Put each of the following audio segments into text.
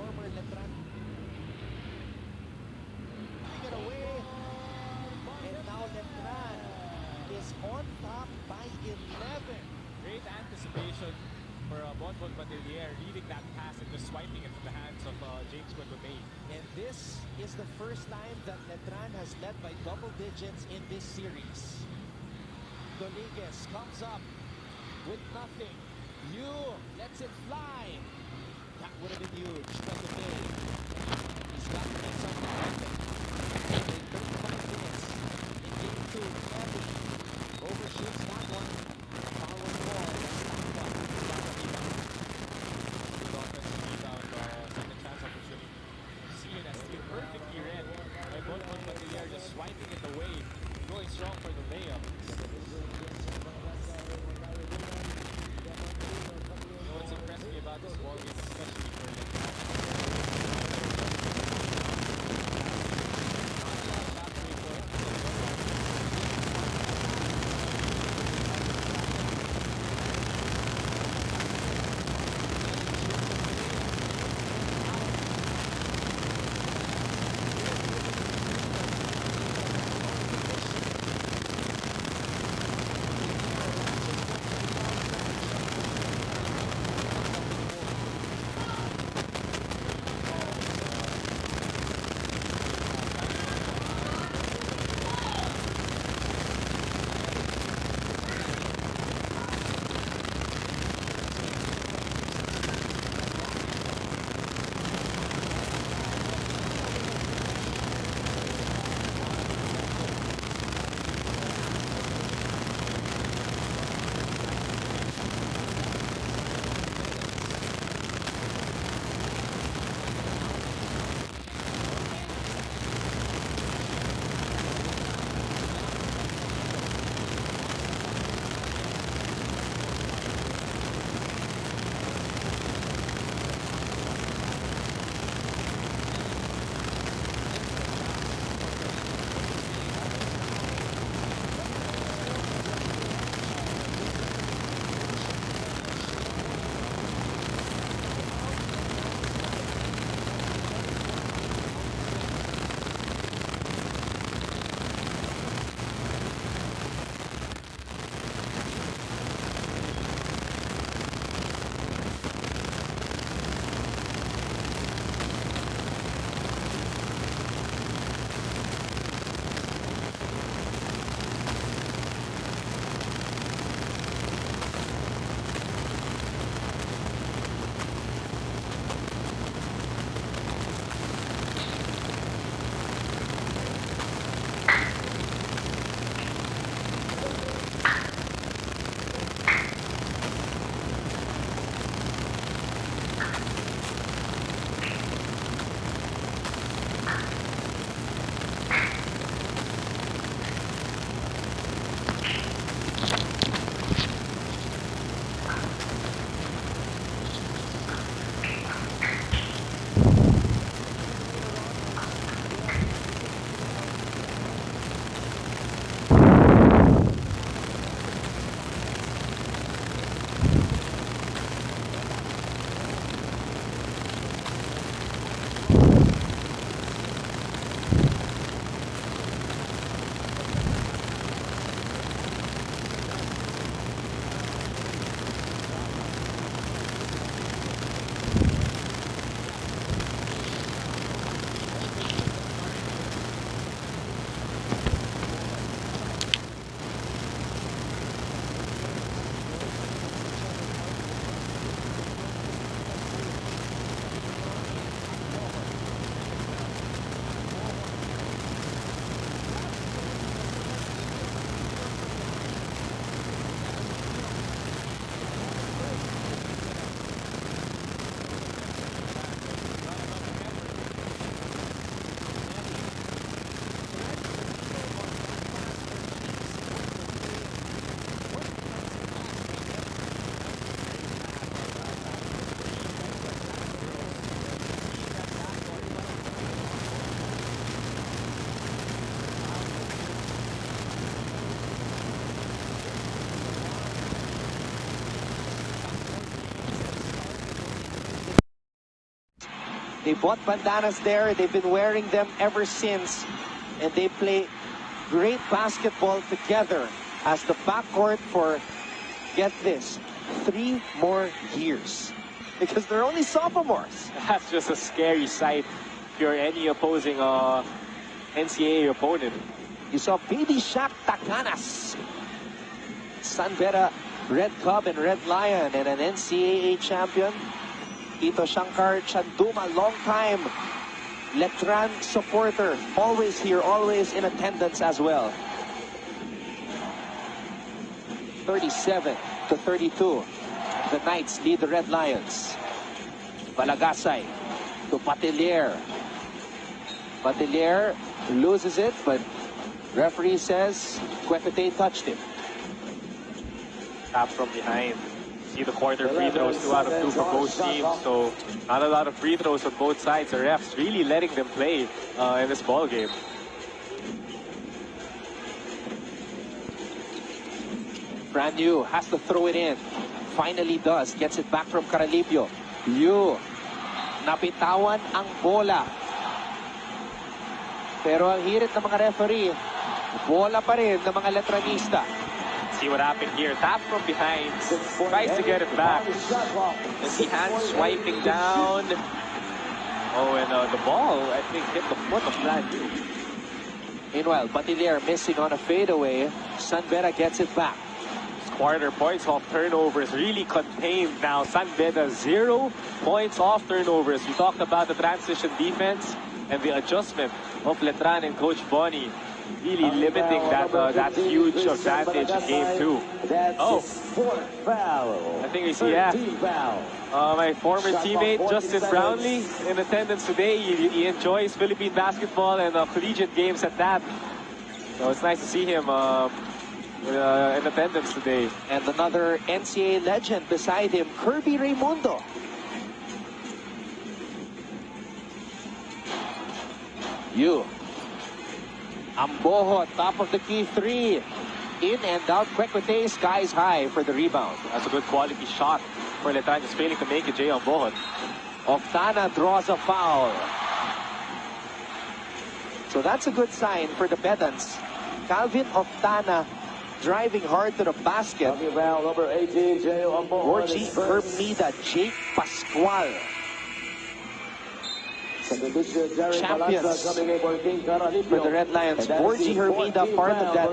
former Letran. Giving it away. And now Letran is on top by 11. Great anticipation for Bonbon Batelier, reading that pass and just swiping it from the hands of James Guadlume. And this is the first time that Letran has led by double digits in this series. Dominguez comes up with nothing. Yu lets it fly. That would have been huge. Guadlume. He's got to make something happen. In 35 minutes in game 2, Heavy overshoots that one. Foul ball. Good offensive rebound, second chance opportunity. Seen as still perfectly read by Bonbon Batelier, just swiping it away, going strong for the layup. You know what's impressed me about this ball game, especially for They bought bandanas there. They've been wearing them ever since. And they play great basketball together as the backcourt for, get this, 3 more years. Because they're only sophomores. That's just a scary sight if you're any opposing NCAA opponent. You saw Baby Shaq Takanas. San Vera Red Cub and Red Lion, and an NCAA champion. Tito Shankar Chanduma, long time Letran supporter. Always here, always in attendance as well. 37-32. The Knights lead the Red Lions. Balagasay to Patelier. Patelier loses it, but referee says Kwekutey touched him. Tap from behind. See the quarter free throws, 2 out of 2 for both teams. So not a lot of free throws on both sides. The refs really letting them play in this ball game. Brand new has to throw it in. Finally does. Gets it back from Caralipio. Liu. Napitawan ang bola. Pero ang hirit ng mga referee, bola pa rin ng mga Letranista. See what happened here. Tap from behind. Tries to get it back. And see hands swiping down. Oh, and the ball, I think, hit the foot of Brand New. Meanwhile, Patelier missing on a fadeaway. San Vera gets it back. Quarter points off turnovers, really contained now. San Vera 0 points off turnovers. We talked about the transition defense and the adjustment of Letran and Coach Bonnie, really limiting that huge advantage in game 2. Oh, I think we see that. My former teammate Justin Brownlee in attendance today. He enjoys Philippine basketball and collegiate games at that. So it's nice to see him in attendance today. And another NCAA legend beside him, Kirby Raimundo. Amboho, top of the key 3. In and out, Kwekutey, skies high for the rebound. That's a good quality shot for Letran, just failing to make it, Jay Amboho. Oftana draws a foul. So that's a good sign for the Pedants. Calvin Oftana driving hard to the basket. Number 18, Gorgie Hermida, Jake Pascual. Champions for the Red Lions. Gorgie Hermida, part of that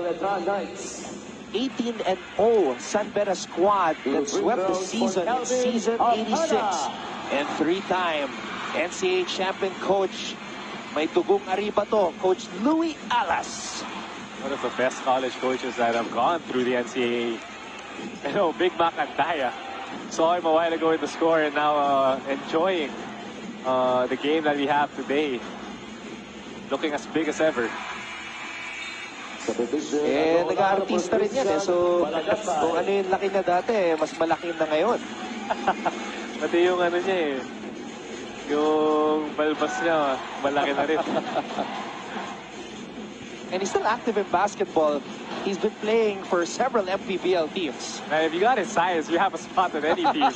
18-0 San Vera squad that swept the season in season 86. And 3-time NCAA champion coach, may tugong ariba to, Coach Louis Alas. One of the best college coaches that have gone through the NCAA. You know, Big Mac Antaya. Saw him a while ago in the score and now enjoying the game that we have today. Looking as big as ever. Nag-artista rin yan So, kung ano yung laki na dati, mas malaki na ngayon. Pati yung ano niya yung balbas niya, malaki na rin. And he's still active in basketball. He's been playing for several MPBL teams. If you got his size, you have a spot on any team.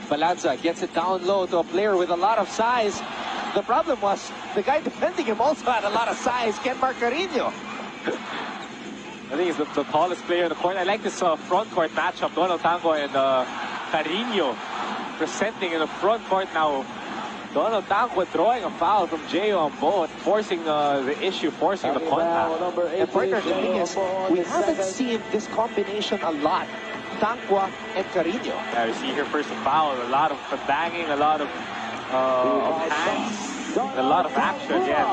Balanza gets it down low to a player with a lot of size. The problem was the guy defending him also had a lot of size, Ken Marcarino. I think he's the tallest player in the court. I like this front court matchup. Donald Tanco and Carino presenting in the front court now. Donald Tanco drawing a foul from J.O. Ambo, forcing the issue, forcing the contact. And partner, the thing is, we haven't seen this combination a lot. Tanqua and Carino. Yeah, you see here first a foul, a lot of banging, a lot of hands, a lot of action again.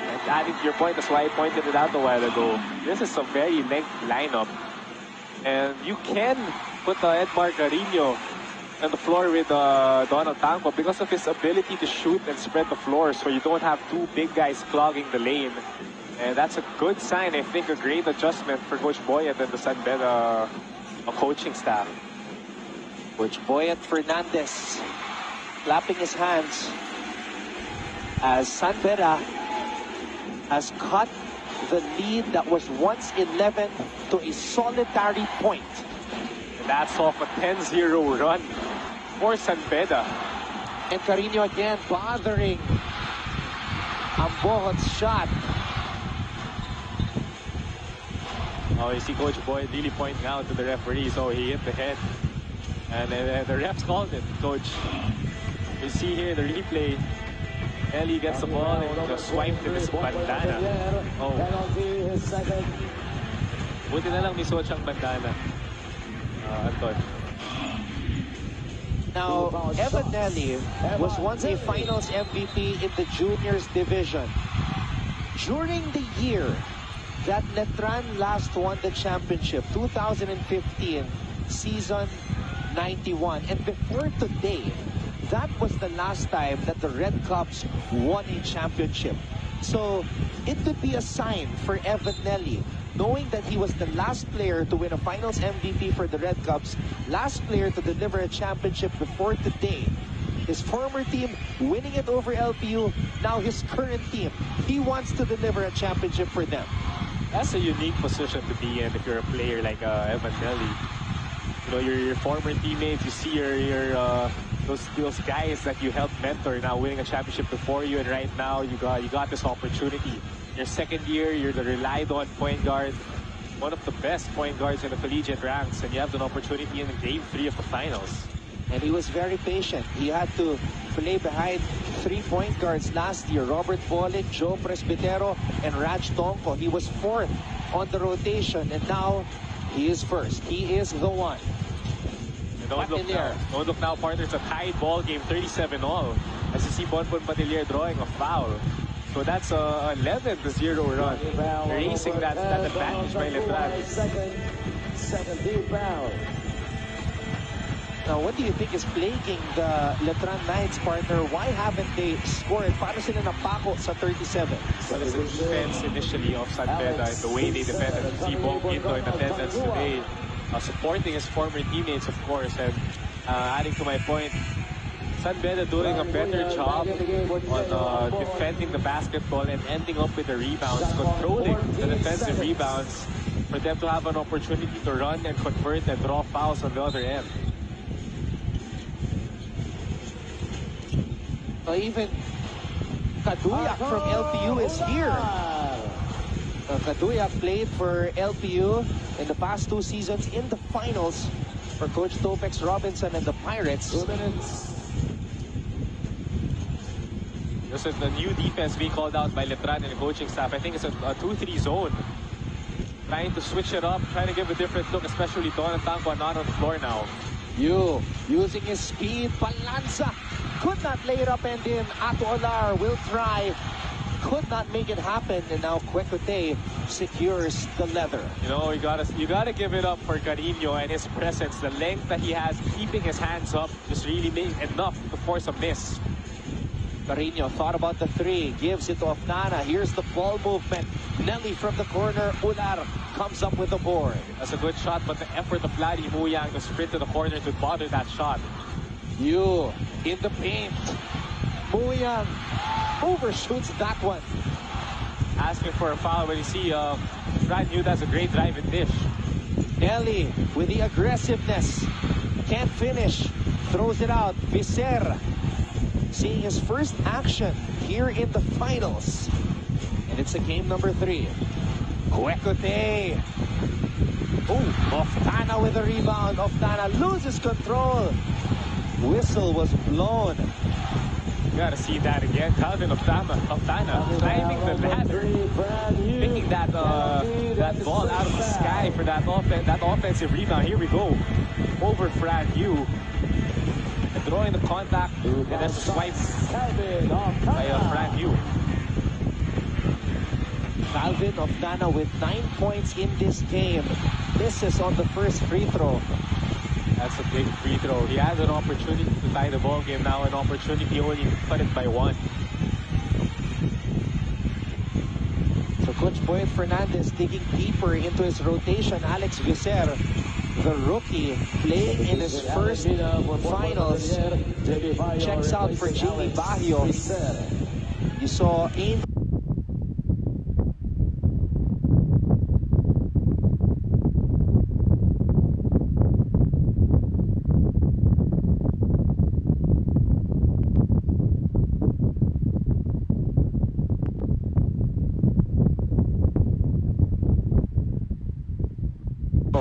And adding to your point, that's why I pointed it out a while ago. This is a very lengthy lineup. And you can put Edmar Carino on the floor with Donald Tanco because of his ability to shoot and spread the floor, so you don't have 2 big guys clogging the lane. And that's a good sign, I think, a great adjustment for Coach Boyet and the San Vera coaching staff. Coach Boyet Fernandez clapping his hands as San Vera has cut the lead that was once 11 to a solitary point. And that's off a 10-0 run for San Vera. And Carino again bothering Ambohot's shot. Oh, you see Coach Boyd really pointing out to the referee, so he hit the head. And the refs called it, Coach. You see here the replay. Ellie gets the ball and just swiped in his bandana. Oh. Buti na lang may suot siyang bandana. Anton. Now, Evan Nelly was once a finals MVP in the juniors division. During the year that Letran last won the championship, 2015, season 91. And before today, that was the last time that the Red Cubs won a championship. So it could be a sign for Evan Nelly, knowing that he was the last player to win a finals MVP for the Red Cubs, last player to deliver a championship before today. His former team winning it over LPU, now his current team. He wants to deliver a championship for them. That's a unique position to be in if you're a player like Evan Nelly. You know, your former teammates, you see those guys that you helped mentor now winning a championship before you, and right now you got this opportunity. Your second year, you're the relied on point guard, one of the best point guards in the collegiate ranks, and you have an opportunity in Game 3 of the finals. And he was very patient. He had to play behind 3 point guards last year, Robert Bolic, Joe Presbitero, and Raj Tonko. He was 4th on the rotation, and now he is 1st. He is the one. Don't look now, partner. It's a tied ball game, 37-all. As you see Bonbon Patilier drawing a foul. So that's a 11-0 run. Erasing that advantage by Letran. Second team foul. Now, what do you think is plaguing the Letran Knights, partner? Why haven't they scored? Paano sila napako sa 37? Well, it's the defense initially of San Beda and the way they defended. You see Bong Quinto in attendance today, supporting his former teammates, of course, and adding to my point, San Beda doing a better job on defending the basketball and ending up with the rebounds, controlling the defensive rebounds for them to have an opportunity to run and convert and draw fouls on the other end. Even Kaduyak from LPU is here. Kaduyak played for LPU in the past 2 seasons in the finals for Coach Topex Robinson and the Pirates. There's a new defense being called out by Letran and the coaching staff. I think it's a 2-3 zone. Trying to switch it up, trying to give a different look, especially Don and Tanko are not on the floor now. Yu using his speed, Palanza could not lay it up and in. Ato Olar will try, could not make it happen, and now Kwekute secures the leather. You know, you gotta give it up for Carino and his presence, the length that he has, keeping his hands up, just really made enough to force a miss. Carino thought about the 3, gives it to Ofnana. Here's the ball movement. Nelly from the corner. Ular comes up with the board. That's a good shot, but the effort of Larry Muyang to sprint to the corner to bother that shot. Yu in the paint. Muyang overshoots that one. Asking for a foul, but you see, Fran Yu does a great drive and dish. Nelly with the aggressiveness. Can't finish. Throws it out. Vicer seeing his first action here in the finals. And it's a game number 3. Kwekute. Oh, Oftana with the rebound. Oftana loses control. Whistle was blown. You gotta see that again. Calvin Oftana climbing the ladder, picking that ball out of the sky for that offensive rebound. Here we go. Over Fran Yu. And throwing the contact, and that's a swipe by Fran Yu. Calvin Oftana with 9 points in this game. Misses on the first free throw. That's a big free throw. He has an opportunity to tie the ball game now, an opportunity only to cut it by 1. So Coach Boyd Fernandez digging deeper into his rotation. Alex Vicer, the rookie, playing in his first finals, checks out for Jimmy Bajo. You saw Angel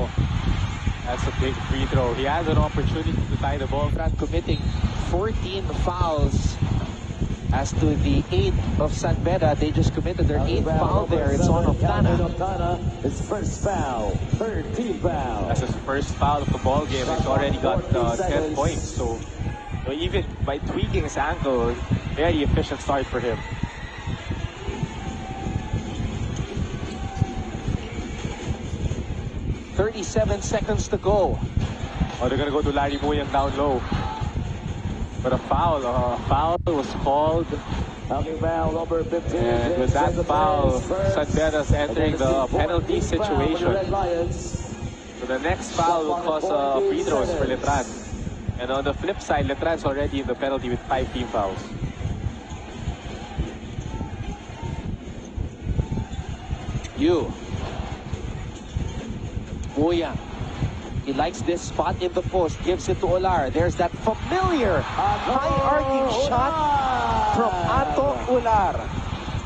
throw. That's a big free throw. He has an opportunity to tie the ball. Letran committing 14 fouls. As to the 8th of San Beda, they just committed their 8th foul there. It's on Ncaa. His first foul, 13 foul. That's his first foul of the ball game. He's already got 10 points. So even by tweaking his ankle, very efficient start for him. .37 seconds to go. Oh, they're gonna go to Larry Muyang down low. But a foul was called. Foul number 15. And with that foul, San Beda's entering the penalty situation. So the next foul will cause free throws for Letran. And on the flip side, Letran's already in the penalty with 5 team fouls. Muyang. He likes this spot in the post, gives it to Ular. There's that familiar high-arcing shot from Ato Ular.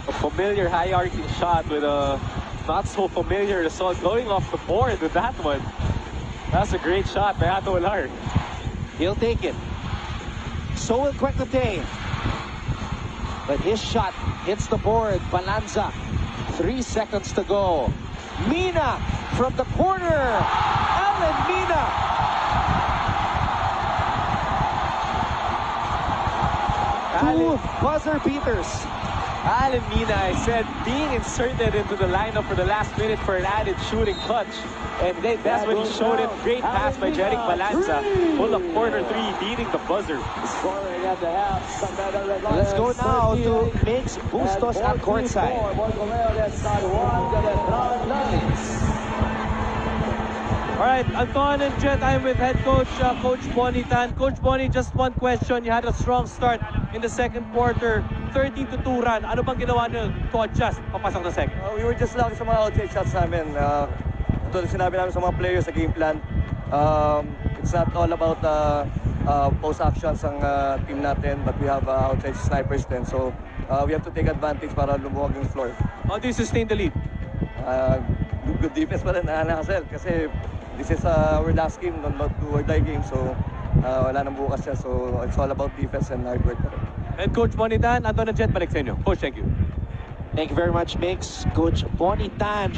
A familiar high-arcing shot with a not so familiar result going off the board with that one. That's a great shot by Ato Ular. He'll take it. So will Quecote. But his shot hits the board. Balanza. 3 seconds to go. Mina from the corner. Alan Mina. Two buzzer beaters. Alan Mina, I said, being inserted into the lineup for the last minute for an added shooting clutch. And that's when he showed it. Great pass by Jeric Balanza. Pull up corner 3, beating the buzzer. Let's go now to Mix Bustos at courtside. All right, Anton and Jet, I'm with head coach, Coach Bonnie Tan. Coach Bonnie, just one question. You had a strong start in the second quarter, 13-2 run. Ano bang ginawa niyo to adjust papasok na second? We were just lucky sa mga outside shots namin. Ito sinabi namin sa mga players sa game plan. It's not all about post actions ng team natin, but we have outside snipers din. So we have to take advantage para lumuwag yung floor. How do you sustain the lead? Good defense pa rin, Hassel, kasi this is our last game, not do or die game. So wala nang bukas yan. So it's all about defense and hard work pa rin. And Coach Bonnie Tan, Anton and Jet, balik sa inyo. Coach, thank you. Thank you very much, Mix. Coach Bonnie Tan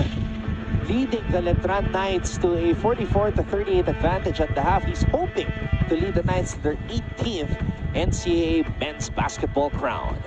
leading the Letran Knights to a 44-38 advantage at the half. He's hoping to lead the Knights to their 18th NCAA men's basketball crown.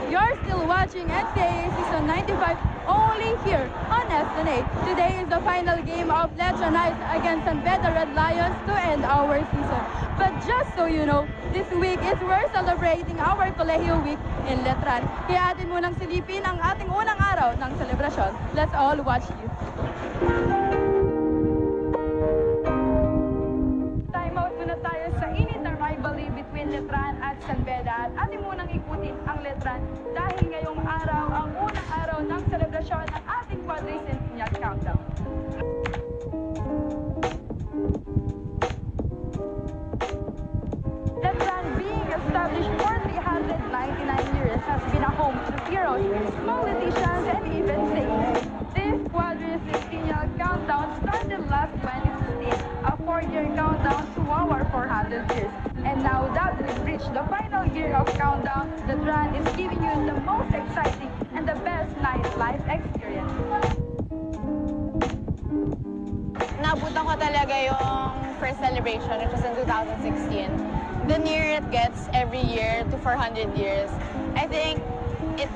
You're still watching Ncaa Season 95 only here on SNA. Today is the final game of Letran Knights against San Beda Red Lions to end our season. But just so you know, this week is we're celebrating our Colegio Week in Letran. Kaya atin munang silipin ang ating unang araw ng selebrasyon. Let's all watch this. Time out muna tayo sa init na rivalry between Letran at San Beda. At atin munang ikutin ang Letran dahil ngayong araw ang unang araw ng selebrasyon ng ating quadricentennial countdown. Letran, being established for 399 years, has been a home to heroes, politicians, and even saints. This quadricentennial countdown started last 2016, a 4-year countdown to our 400 years. And now that we've reached the final year of countdown, Letran is giving you the most exciting and the best nightlife experience. Nabutan ko talaga yung first celebration, which was in 2016. the nearer it gets every year to 400 years, I think it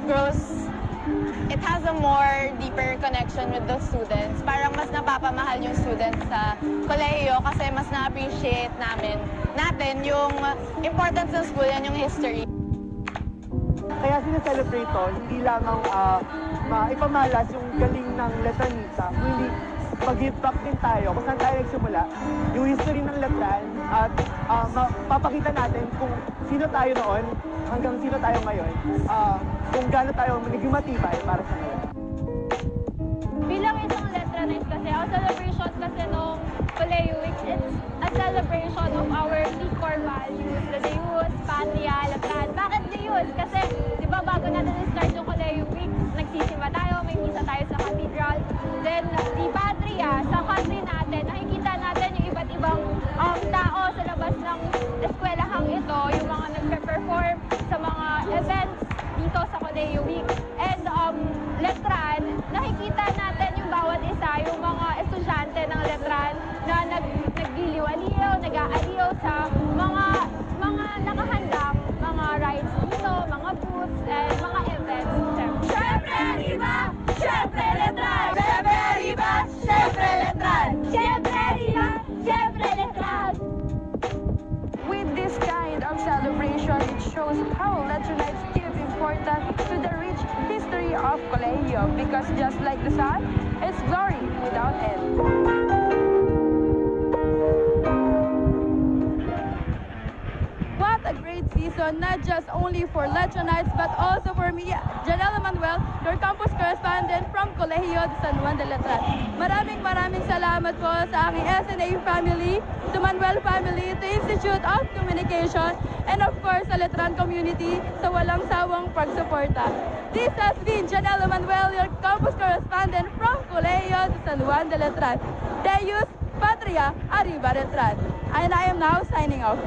has a more deeper connection with the students. Parang mas napapamahal yung students sa kolehiyo kasi mas na-appreciate natin yung importance ng school yan, yung history. Kaya sineselebrate to, hindi lamang ipamalas yung galing ng Letranita, hindi mag-give back din tayo kung saan tayo nagsimula, yung history ng Letran, at mapapakita natin kung sino tayo noon hanggang sino tayo ngayon, kung gaano tayo magiging matibay para sa ngayon. Bilang isang Letranite kasi, ang celebration kasi nung Colegio Week, it's a celebration of our three core values, the Deus, Patria, Letran. Bakit Deus? Kasi, di ba bago natin start yung Colegio Week, nagsisimba tayo, may misa tayo sa cathedral. Then, di Patria, sa country natin, nakikita natin yung iba't ibang tao sa labas ng eskwelahang ito, yung mga nagpe-perform sa mga events dito sa Colegio Week. And Letran, nakikita natin yung bawat isa, yung mga estudyante ng Letran na nagliliw-aliw, nag-aaliw sa mga nakahandang mga rides dito, mga booths, and mga events. Siyempre, Arriba! Siyempre, Letran! Siyempre, Arriba! Siyempre, Letran! Siyempre, Arriba! Siyempre, Letran! With this kind of celebration, it shows how Letranites give importance to the rich history of Colegio, because just like the sun, its glory without end. What a great season, not just only for Letranites, but also for me, Janela Manuel, your campus correspondent from Colegio de San Juan de Letran. Maraming salamat po sa aking SNA family, to Manuel family, to Institute of Communication, and of course sa Letran community sa walang sawang pagsuporta. This has been Janela Manuel, your campus correspondent from Colegio de San Juan de Letran. Deus, Patria, Arriba Letran. And I am now signing off.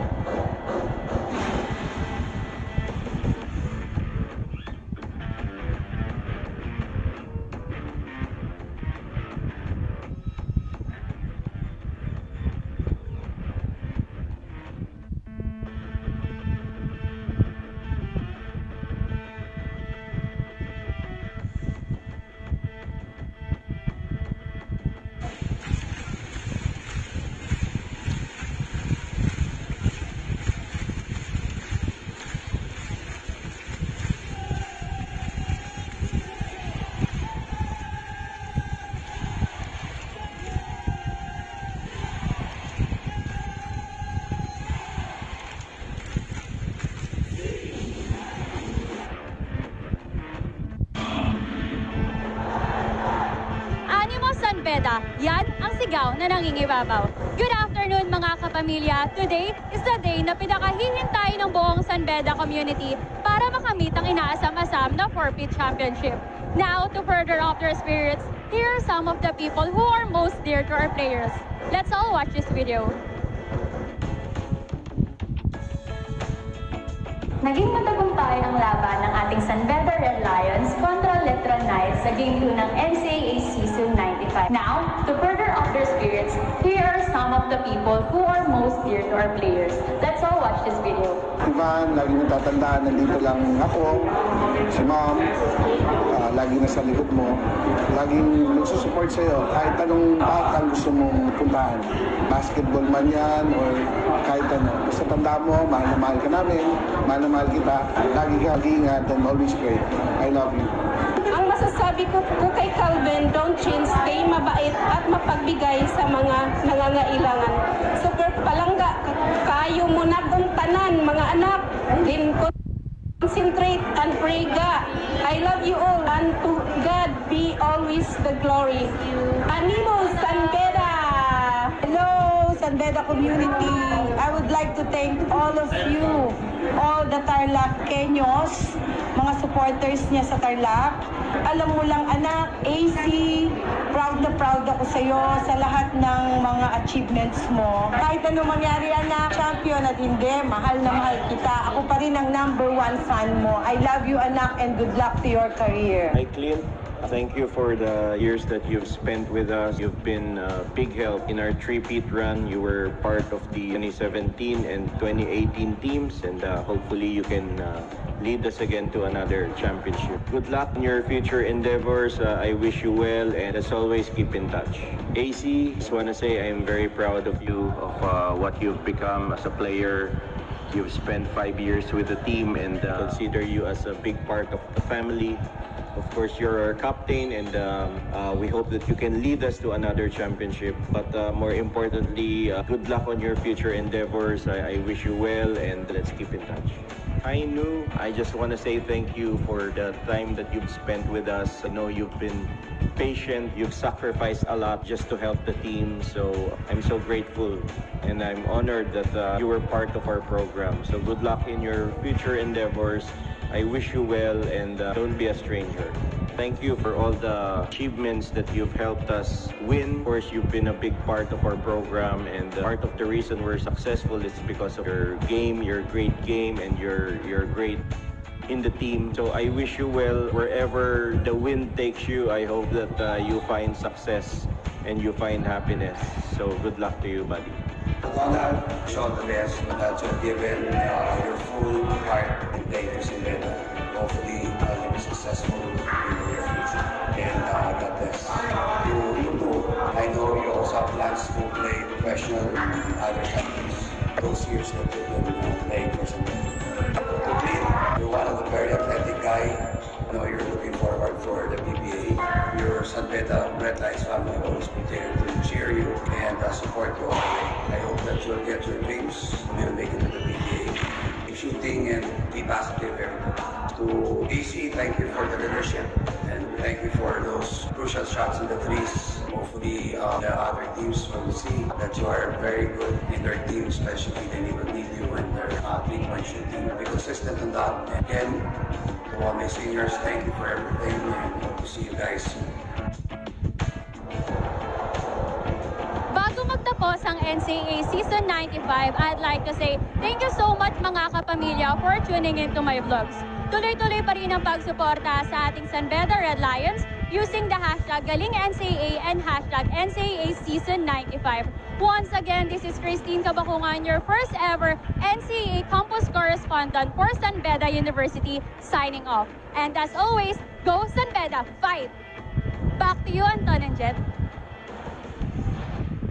Yan ang sigaw na nangingibabaw. Good afternoon mga kapamilya. Today is the day na pinakahihintay ng buong San Beda community para makamit ang inaasam-asam na 4P championship. Now, to further up their spirits, here are some of the people who are most dear to our players. Let's all watch this video. Naging matagumpay ang laban ng ating San Beda Red Lions kontra Letran Knights sa Game 2 ng Ncaa Season 95. Now, to further up their spirits, here are some of the people who are most dear to our players. Let's all watch this video. Ivan, lagi mong tatandaan, nandito lang ako, si Mom, lagi nasa likod mo, laging nagsusupport sa'yo, kahit anong ang gusto mong puntahan. Basketball man yan, or kahit ano. Basta tandaan mo, mahal na mahal ka namin, mahal na mahal kita, lagi ka mag-iingat and always pray. I love you. Ang masasabi ko kay Calvin, don't change, stay mabait at mapagbigay sa mga nangangailangan. Super palangga, kayo mo na kung tanan, mga anak, din concentrate and pray God. I love you all and to God be always the glory. Animo San Beda! Hello San Beda community. I would like to thank all of you, all the Tarlaceños, mga supporters niya sa Tarlac. Alam mo lang anak, AC, proud ako sa iyo sa lahat ng mga achievements mo. Kahit ano mangyari anak, champion at hindi, mahal na mahal kita. Ako pa rin ang #1 fan mo. I love you anak and good luck to your career. Hi Clint, Thank you for the years that you've spent with us. You've been a big help in our three-peat run. You were part of the 2017 and 2018 teams, and hopefully you can lead us again to another championship. Good luck in your future endeavors. I wish you well, and as always, keep in touch. AC, just want to say I'm very proud of you, of what you've become as a player. You've spent 5 years with the team, and consider you as a big part of the family. Of course, you're our captain, and we hope that you can lead us to another championship. But more importantly, good luck on your future endeavors. I wish you well, and let's keep in touch. Ainu, I just want to say thank you for the time that you've spent with us. I know you've been patient, you've sacrificed a lot just to help the team. So I'm so grateful, and I'm honored that you were part of our program. So good luck in your future endeavors. I wish you well, and don't be a stranger. Thank you for all the achievements that you've helped us win. Of course, you've been a big part of our program, and part of the reason we're successful is because of your game, your great game, and you're great in the team. So I wish you well wherever the wind takes you. I hope that you find success and you find happiness. So good luck to you, buddy. Donald, wish all the best that you've given your full heart and play for Silveta. Hopefully, you'll be successful in the near future. And God bless. You know, I know you also have plans to play professional in other countries. Those years that you've been playing for Silveta. You're one of the very athletic guy. I know you're looking forward for the PBA. Your Silveta Red Lions family will always be there to cheer you and support you all the way. I hope that you'll get your dreams and you'll make it to the PBA. Keep shooting and be positive every day. To AC, thank you for the leadership and thank you for those crucial shots in the threes. Hopefully, the other teams will see that you are very good in their team, especially they will need you in their three-point shooting. Be consistent on that. And again, to all my seniors, thank you for everything and hope to see you guys soon. Bago magtapos ang NCAA Season 95, I'd like to say thank you so much mga kapamilya for tuning into my vlogs. Tuloy-tuloy pa rin ang pagsuporta sa ating San Beda Red Lions using the hashtag GalingNCAA and hashtag NCAA Season 95. Once again, this is Christine Kabakungan, your first ever NCAA campus correspondent for San Beda University, signing off. And as always, go San Beda, fight! Back to you, Anton and Jet.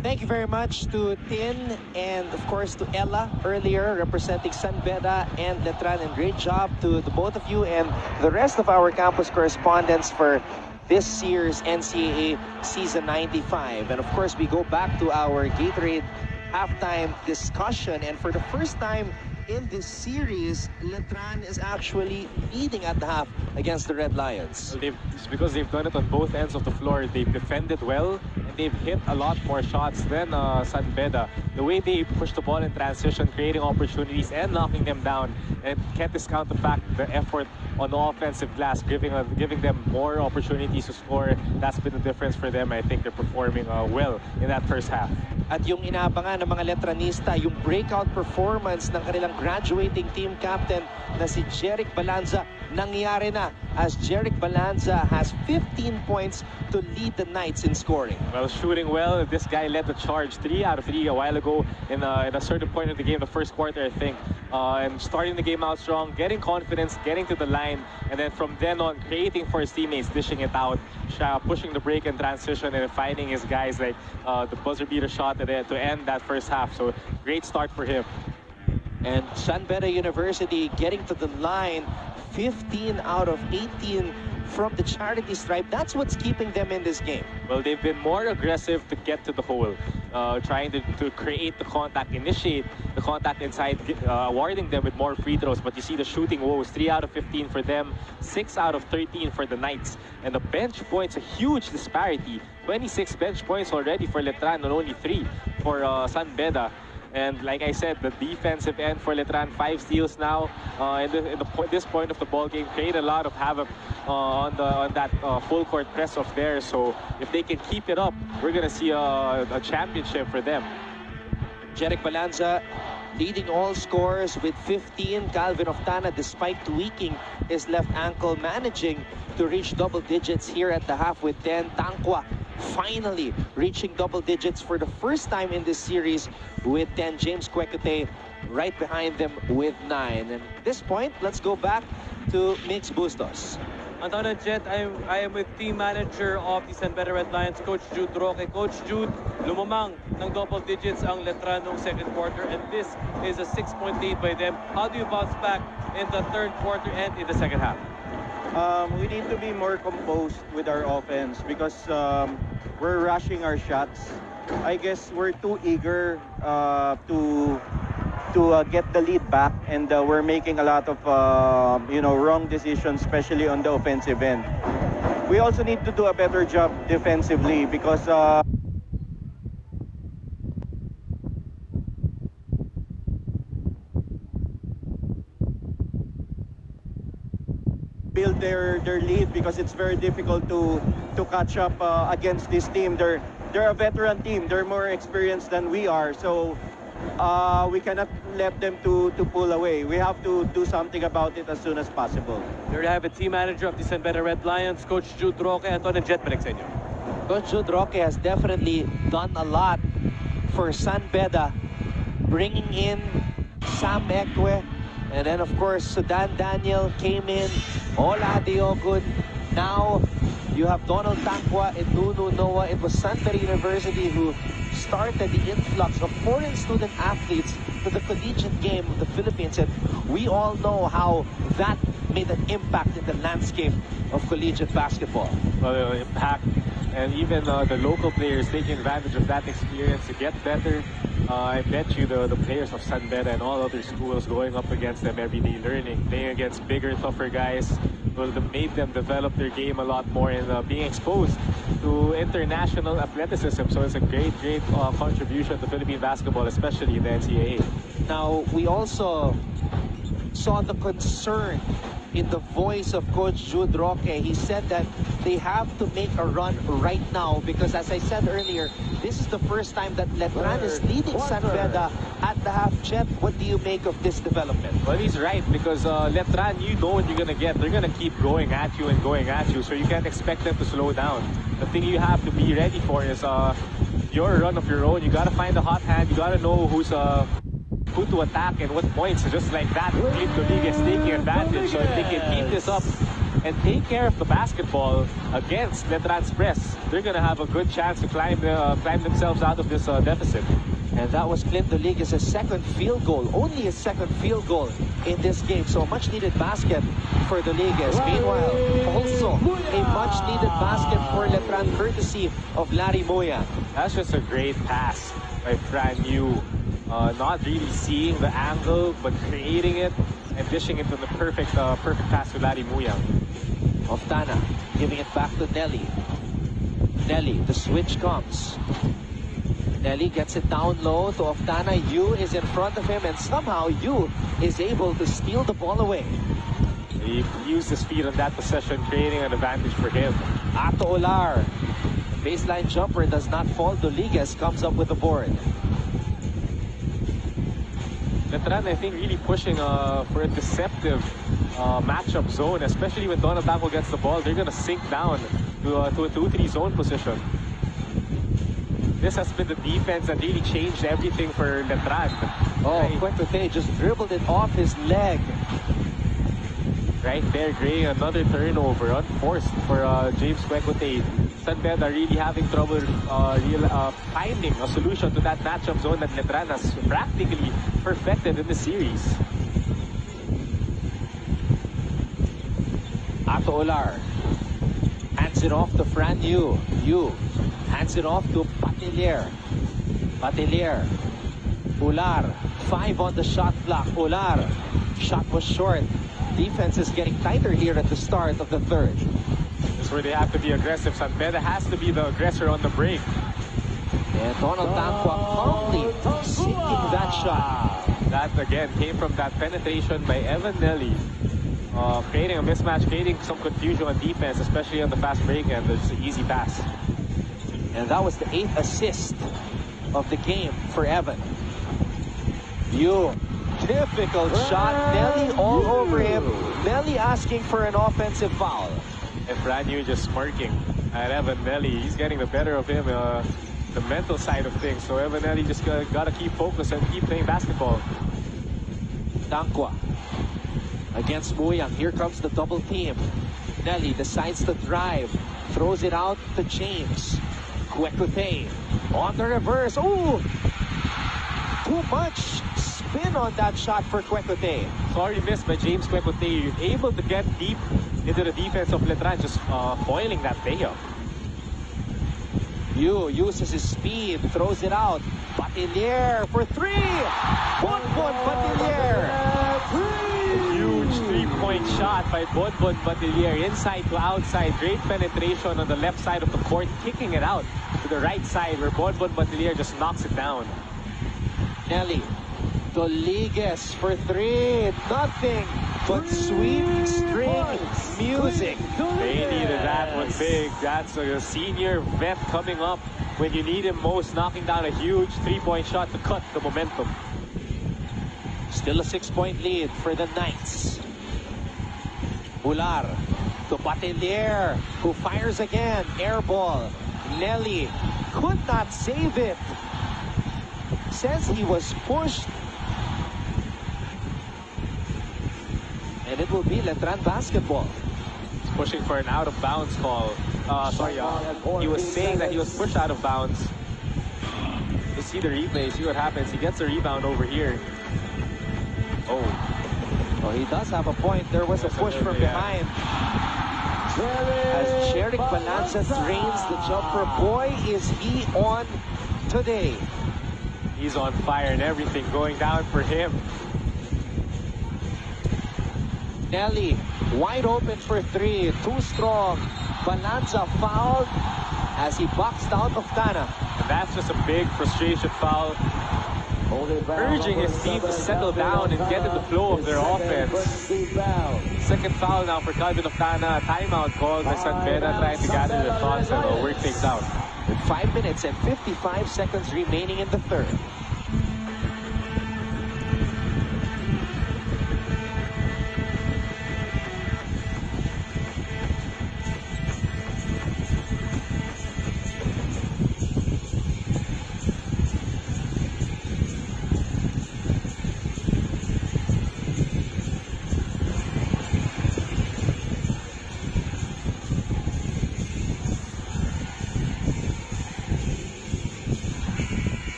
Thank you very much to Tin and of course to Ella earlier representing San Beda and Letran, and great job to the both of you and the rest of our campus correspondents for this year's NCAA Season 95. And of course we go back to our Gatorade halftime discussion, and for the first time in this series, Letran is actually leading at the half against the Red Lions. It's because they've done it on both ends of the floor. They've defended well, and they've hit a lot more shots than San Beda. The way they push the ball in transition, creating opportunities and knocking them down, and can't discount the fact the effort on the offensive glass, giving them more opportunities to score. That's been the difference for them. I think they're performing well in that first half. At yung inaabangan ng mga Letranista, yung breakout performance ng kanilang graduating team captain na si Jeric Balanza, nangyari na as Jeric Balanza has 15 points to lead the Knights in scoring. Well, shooting well. This guy led the charge 3 out of 3 a while ago in a certain point of the game, the first quarter, I think. And starting the game out strong, getting confidence, getting to the line, and then from then on, creating for his teammates, dishing it out, pushing the break and transition, and finding his guys like the buzzer beater shot to end that first half. So great start for him. And San Beda University getting to the line 15 out of 18 from the charity stripe. That's what's keeping them in this game. Well, they've been more aggressive to get to the hole, trying to create the contact, initiate the contact inside, awarding them with more free throws. But you see the shooting woes, 3 out of 15 for them, 6 out of 13 for the Knights. And the bench points, a huge disparity. 26 bench points already for Letran and only 3 for San Beda. And like I said, the defensive end for Letran, 5 steals now. This point of the ball game, create a lot of havoc on that full court press of theirs. So if they can keep it up, we're gonna see a championship for them. Jeric Balanza leading all scorers with 15. Calvin Oftana, despite tweaking his left ankle, managing to reach double digits here at the half with 10. Ncaa finally reaching double digits for the first time in this series with 10. James Kwekute right behind them with 9. And at this point, let's go back to Mix Bustos. Anton and Jet, I am with team manager of the San Beda Red Lions, Coach Jude Roque. Coach Jude, lumamang ng double digits ang Letran noong second quarter, and this is a 6-point lead by them. How do you bounce back in the third quarter and in the second half? We need to be more composed with our offense because we're rushing our shots. I guess we're too eager to get the lead back, and we're making a lot of wrong decisions, especially on the offensive end. We also need to do a better job defensively because build their lead, because it's very difficult to catch up against this team. They're a veteran team. They're more experienced than we are, so we cannot let them to pull away. We have to do something about it as soon as possible. There you have it, team manager of the San Beda Red Lions, Coach Jude Roque. Anton and Jet, balik sa inyo. Coach Jude Roque has definitely done a lot for San Beda, bringing in Sam Ekwe, and then of course Sudan Daniel came in, Ola Diokun. Now you have Donald Ncaa and Nunu Noah. It was San Beda University who started the influx of foreign student athletes to the collegiate game of the Philippines, and we all know how that made an impact in the landscape of collegiate basketball. Well, impact, and even the local players taking advantage of that experience to get better. I bet you the players of San Beda and all other schools going up against them every day, learning, playing against bigger, tougher guys, will have made them develop their game a lot more and being exposed to international athleticism. So it's a great contribution to Philippine basketball, especially in the NCAA. Now, we also saw the concern in the voice of Coach Jude Roque. He said that they have to make a run right now because, as I said earlier, this is the first time that Letran is leading San Beda at the half. Jet, what do you make of this development? Well, he's right, because Letran, you know what you're going to get. They're going to keep going at you and going at you, so you can't expect them to slow down. The thing you have to be ready for is your run of your own. You got to find a hot hand. You got to know who to attack and what points. Just like that, Clint Rodriguez taking advantage. So if they can keep this up and take care of the basketball against Letran's press, they're going to have a good chance to climb themselves out of this deficit. And that was Clint Rodriguez's second field goal, only his second field goal in this game. So a much-needed basket for Rodriguez. Meanwhile, also a much-needed basket for Letran, courtesy of Larry Moya. That's just a great pass by Fran Yu. Not really seeing the angle, but creating it and dishing it to the perfect pass to Larry Moya. Oftana giving it back to Nelly. Nelly, the switch comes. Nelly gets it down low to Oftana. Yu is in front of him, and somehow Yu is able to steal the ball away. He used his feet on that possession, creating an advantage for him. Ato Olar. Baseline jumper does not fall. Rodriguez comes up with the board. Letran, I think, really pushing for a deceptive matchup zone, especially when Donald Ncaa gets the ball. They're going to sink down to a 2-3 zone position. This has been the defense that really changed everything for Letran. Oh, Kwekute just dribbled it off his leg. Right there, Gray, another turnover, unforced for James Kwekute. San Beda really having trouble finding a solution to that matchup zone that Letran has practically perfected in the series. Ato Olar hands it off to Fran Yu. Yu hands it off to Patelier. Patelier. Ular, 5 on the shot clock. Ular, shot was short. Defense is getting tighter here at the start of the third. This is where they have to be aggressive. San Beda has to be the aggressor on the break. And Donald Ncaa calmly sinking that shot. That again came from that penetration by Evan Nelly. Creating a mismatch, creating some confusion on defense, especially on the fast break, and it's an easy pass. And that was the 8th assist of the game for Evan. You. Difficult shot. Nelly all over him. Nelly asking for an offensive foul. And Franyu just smirking at Evan Nelly. He's getting the better of him, the mental side of things. So Evan Nelly just gotta keep focused and keep playing basketball. Ncaa against Muyang. Here comes the double team. Nelly decides to drive. Throws it out to James. Kwekute on the reverse. Ooh! Too much spin on that shot for Kwekute. Sorry missed by James Kwekute. Able to get deep into the defense of Letran, just foiling that layup. Yu uses his speed, throws it out. Batilier for three! Bonbon Batilier! Huge three-point shot by Bonbon Batilier. Inside to outside. Great penetration on the left side of the court. Kicking it out to the right side where Bonbon Batilier just knocks it down. Nelly. Doliguez for three. Nothing but sweet string music. They needed that one big. That's a senior vet coming up when you need him most, knocking down a huge three-point shot to cut the momentum. Still a 6-point lead for the Knights. Bular to Batilier, who fires again. Air ball. Nelly could not save it. Says he was pushed. And it will be Letran basketball. He's pushing for an out-of-bounds call. He was saying that he was pushed out of bounds. You see the replay, see what happens. He gets a rebound over here. Oh. Oh, he does have a point. There was a push from behind. As Jeric Balanza drains the jumper. Boy, is he on today. He's on fire and everything going down for him. Nelly, wide open for three. Too strong. Balanza fouled as he boxed out of Ncaa. And that's just a big frustration foul. Urging his team to settle down and get in the flow of their offense. Second foul now for Calvin of Ncaa. Timeout called by San Beda, trying to gather their thoughts and work things out. With 5 minutes and 55 seconds remaining in the third.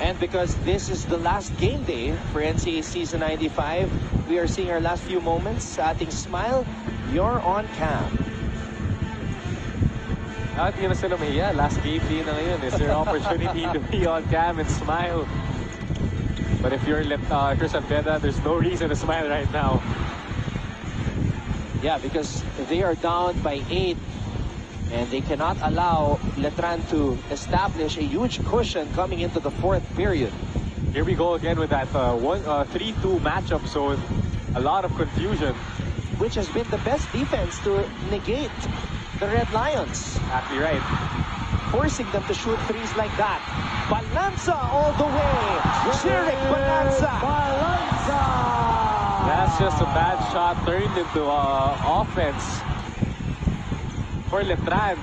And because this is the last game day for Ncaa Season 95, we are seeing our last few moments sa ating Smile, You're on Cam. Hindi na sila mahiya. Last game day na ngayon. Is there opportunity to be on cam and smile? But if you're San Beda, there's no reason to smile right now. Yeah, because they are down by 8. And they cannot allow Letran to establish a huge cushion coming into the fourth period. Here we go again with that 3-2 matchup zone. A lot of confusion. Which has been the best defense to negate the Red Lions. Exactly right. Forcing them to shoot threes like that. Balanza all the way. Jeric Balanza. That's just a bad shot turned into offense for Letran.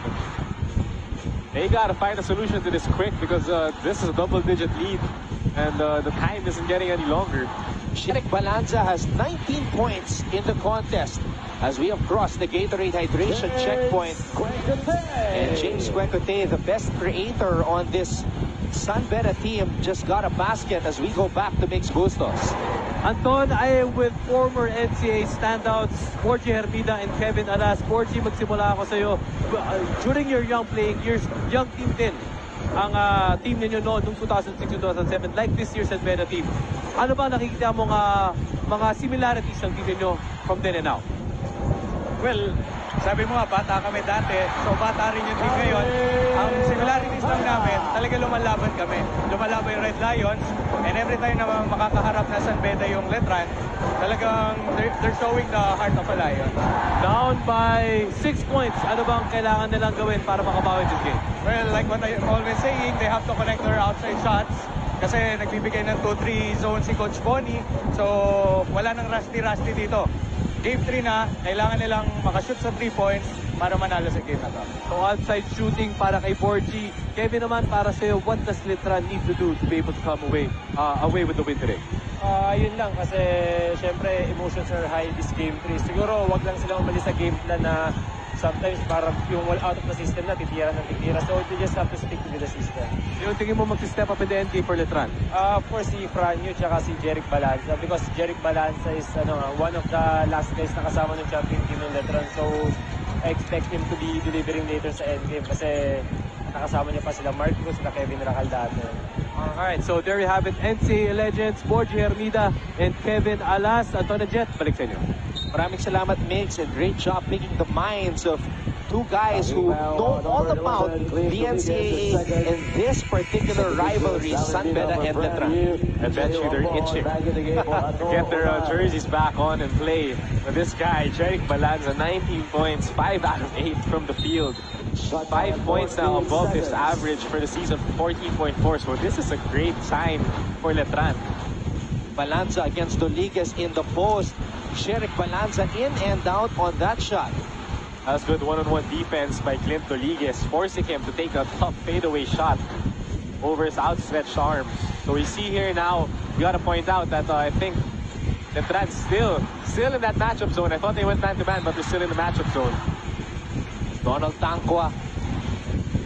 They gotta find a solution to this quick because this is a double-digit lead and the time isn't getting any longer. Jeric Balanza has 19 points in the contest as we have crossed the Gatorade hydration checkpoint. And James Kwekute, the best creator on this San Beda team, just got a basket as we go back to Mix Bustos. Anton, I am with former NCAA standouts, Borgie Hermida and Kevin Alas. Borgie, magsimula ako sa iyo. During your young playing years, young team din ang team ninyo noon noong 2006-2007, like this year's San Beda team. Ano ba nakikita mong mga similarities ng team ninyo from then and now? Well, sabi mo nga, bata kami dati, so bata rin yung team ngayon. Ang similarities lang namin, talaga lumalaban kami. Lumalaban yung Red Lions, and every time na makakaharap na San Beda yung Letran, talagang they're showing the heart of a lion. Down by 6 points, ano bang kailangan nilang gawin para makabawi this game? Well, like what I'm always saying, they have to connect their outside shots. Kasi nagbibigay ng 2-3 zone si Coach Bonnie, so wala nang rusty dito. Game 3 na, kailangan nilang makashoot sa 3 points para manalo sa game na to. So outside shooting para kay Borgie. Kevin naman, para sa'yo, what does Letran need to do to be able to come away with the win today? Yun lang, kasi syempre emotions are high this game 3. Siguro wag lang silang umalis sa game plan na sometimes parang yung out of the system na titira. So you just have to stick to the system. Yung tingin mo mag-step up in the end game for Letran? Of course, si Franyo tsaka si Jeric Balanza, because Jeric Balanza is one of the last guys na kasama ng champion team ng Letran. So I expect him to be delivering later sa end game kasi nakasama niya pa sila Marcos, sila Kevin Racaldado. Alright, so there you have it. NCAA legends, Borgie Hermida and Kevin Alas. Anton and Jet, balik sa inyo. Maraming salamat, Migs, and great job picking the minds of two guys who know all about the NCAA and this particular rivalry, San Beda and Letran. I bet you they're itching to get their jerseys back on and play. But this guy, Jeric Balanza, 19 points, 5 out of 8 from the field. 5 points now above his average for the season, 14.4. So this is a great sign for Letran. Balanza against Doliges in the post. Jeric Balanza in and out on that shot. That's good one-on-one defense by Clint Doliges, forcing him to take a tough fadeaway shot over his outstretched arms. So we see here now, we got to point out that I think Letran's still in that matchup zone. I thought they went man-to-man, but they're still in the matchup zone. Donald Tankwa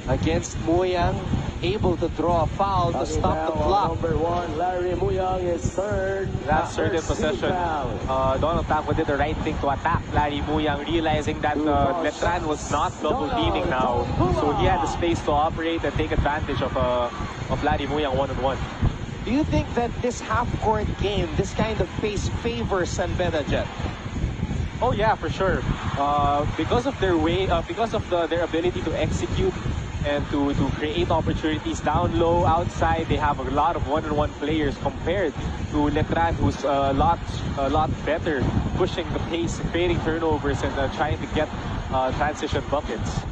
against Muyang, able to draw a foul to stop the clock. Number 1, Larry Muyang is third. That certain possession, Donald Tankwa did the right thing to attack Larry Muyang, realizing that Letran was not double teaming now. So he had the space to operate and take advantage of Larry Muyang one-on-one. Do you think that this half-court game, this kind of pace, favors San Beda, Jet? Oh yeah, for sure. Because of their their ability to execute and to create opportunities down low, outside, they have a lot of one-on-one players compared to Letran, who's a lot better pushing the pace, creating turnovers, and trying to get transition buckets.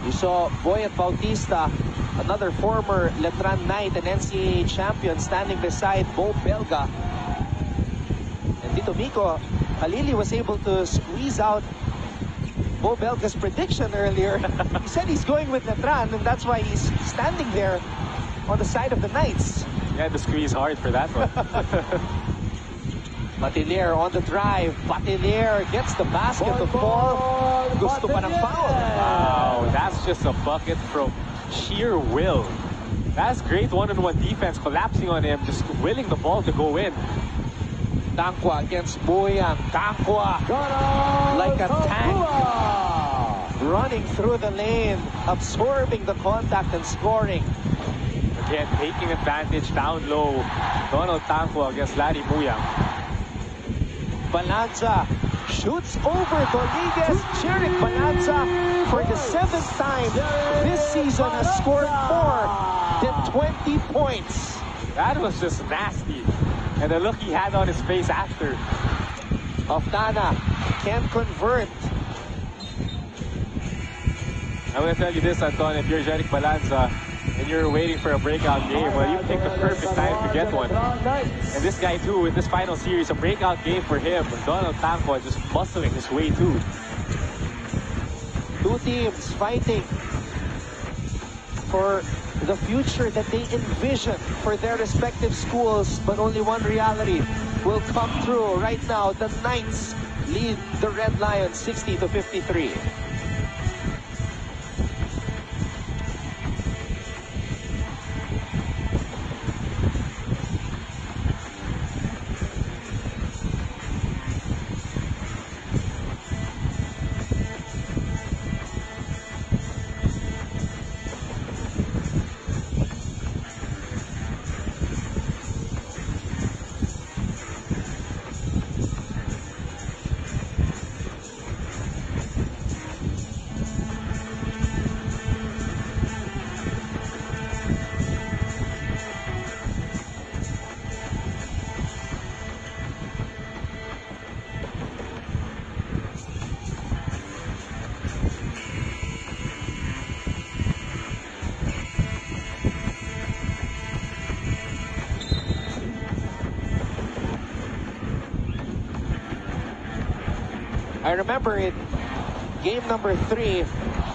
You saw Boyet Bautista, another former Letran Knight and NCAA champion, standing beside Bo Belga. And Tito Miko, Halili was able to squeeze out Bo Belga's prediction earlier. He said he's going with Letran, and that's why he's standing there on the side of the Knights. He had to squeeze hard for that one. Patilier on the drive. Patilier gets the basket to fall. Gusto pa ng foul. Wow, that's just a bucket from sheer will. That's great one-on-one defense, collapsing on him, just willing the ball to go in. Tankwa against Muyang. Tankwa like a tank, running through the lane, absorbing the contact and scoring. Again, taking advantage down low. Donald Tankwa against Larry Muyang. Balanza shoots over Doliges. Jeric Balanza, for the 7th time this season, has scored more than 20 points. That was just nasty. And the look he had on his face after. Oftana can't convert. I'm going to tell you this, Anton, if you're Jeric Balanza and you're waiting for a breakout game, well, you picked the perfect time to get one. And this guy, too, in this final series, a breakout game for him. Donald Tankwa just muscling his way, too. Two teams fighting for the future that they envision for their respective schools, but only one reality will come true. Right now, the Knights lead the Red Lions 60-53. I remember in game number 3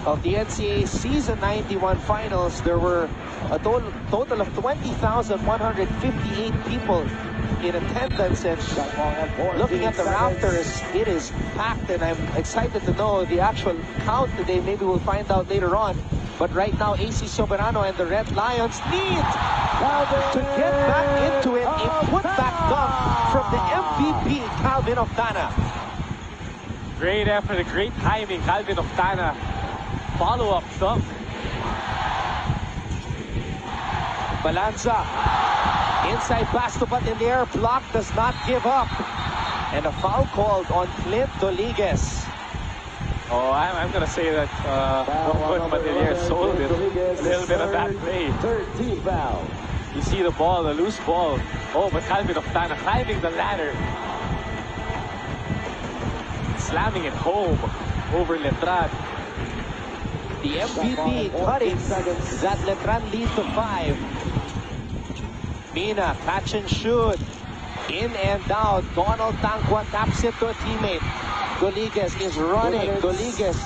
of the NCAA Season 91 Finals, there were a total of 20,158 people in attendance, and looking at the rafters, it is packed, and I'm excited to know the actual count today. Maybe we'll find out later on. But right now, AC Soberano and the Red Lions need to get back into it. A putback dunk from the MVP, Calvin Oftana. Great effort, great timing, Calvin Oftana. Follow-up dunk. Balanza. Inside pass to Batilier. Block, does not give up. And a foul called on Clint Doliguez. Oh, I'm going to say that Batilier sold it. A little bit of that play. 13 foul. You see the ball, the loose ball. Oh, but Calvin Oftana climbing the ladder. Slamming it home over Letran. The MVP cutting that Letran lead to 5. Mina, catch and shoot. In and out. Donald Tangua taps it to a teammate. Doliguez is running. Doliguez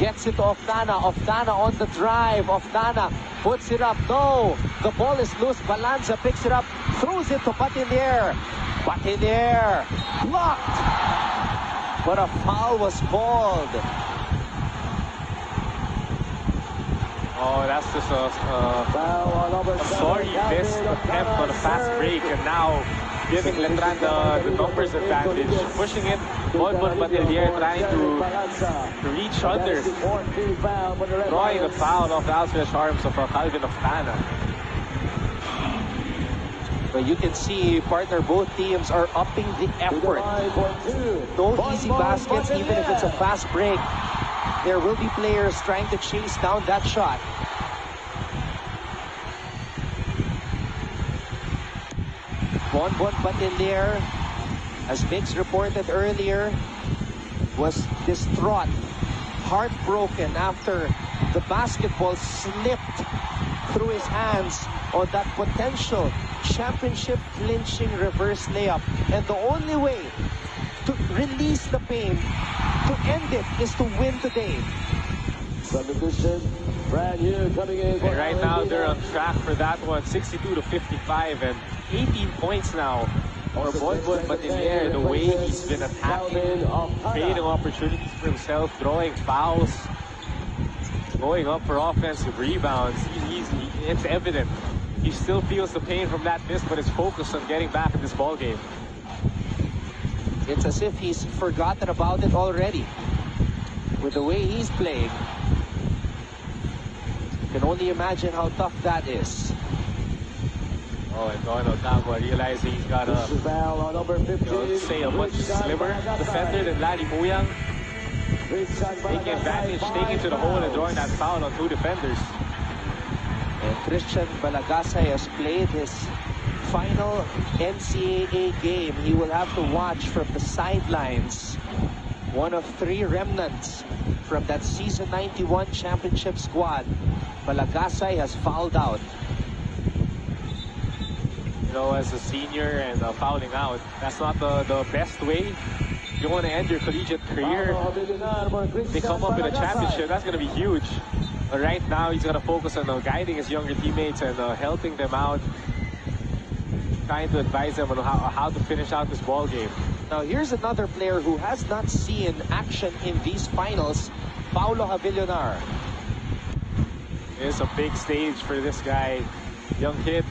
gets it to Oftana. Oftana on the drive. Oftana puts it up. No! The ball is loose. Balanza picks it up. Throws it to Batilier. Batilier blocked. But a foul was called. Oh, that's just a sorry missed attempt on a fast break, and now giving Letran the numbers advantage, pushing it. Bonbon Batilier trying to reach under, drawing the foul off the outstretched arms of Calvin Oftana. But you can see, partner, both teams are upping the effort. No easy baskets, even if it's a fast break. There will be players trying to chase down that shot. Bonbon Batilier, as Mix reported earlier, was distraught, heartbroken after the basketball slipped through his hands on that potential championship clinching reverse layup. And the only way to release the pain, to end it, is to win today. Substitution, brand new coming in. And right now they're on track for that one, 62-55, and 18 points now for Bonbon Batilier. The way he's been attacking, creating opportunities for himself, drawing fouls, going up for offensive rebounds. It's evident. He still feels the pain from that miss, but is focused on getting back in this ball game. It's as if he's forgotten about it already. With the way he's playing, you can only imagine how tough that is. Oh, and Donald Tangua realizing he's got a, say, a much slimmer defender than Larry Muyang. Taking advantage, taking to the hole and drawing that foul on 2 defenders. And Christian Balagasay has played his final NCAA game. He will have to watch from the sidelines. One of 3 remnants from that Season 91 championship squad. Balagasay has fouled out. You know, as a senior and fouling out, that's not the best way. You want to end your collegiate career. They come up with a championship, that's going to be huge. But right now, he's going to focus on guiding his younger teammates and helping them out, trying to advise them on how to finish out this ball game. Now, here's another player who has not seen action in these finals, Paulo Javillonar. It's a big stage for this guy, young kid,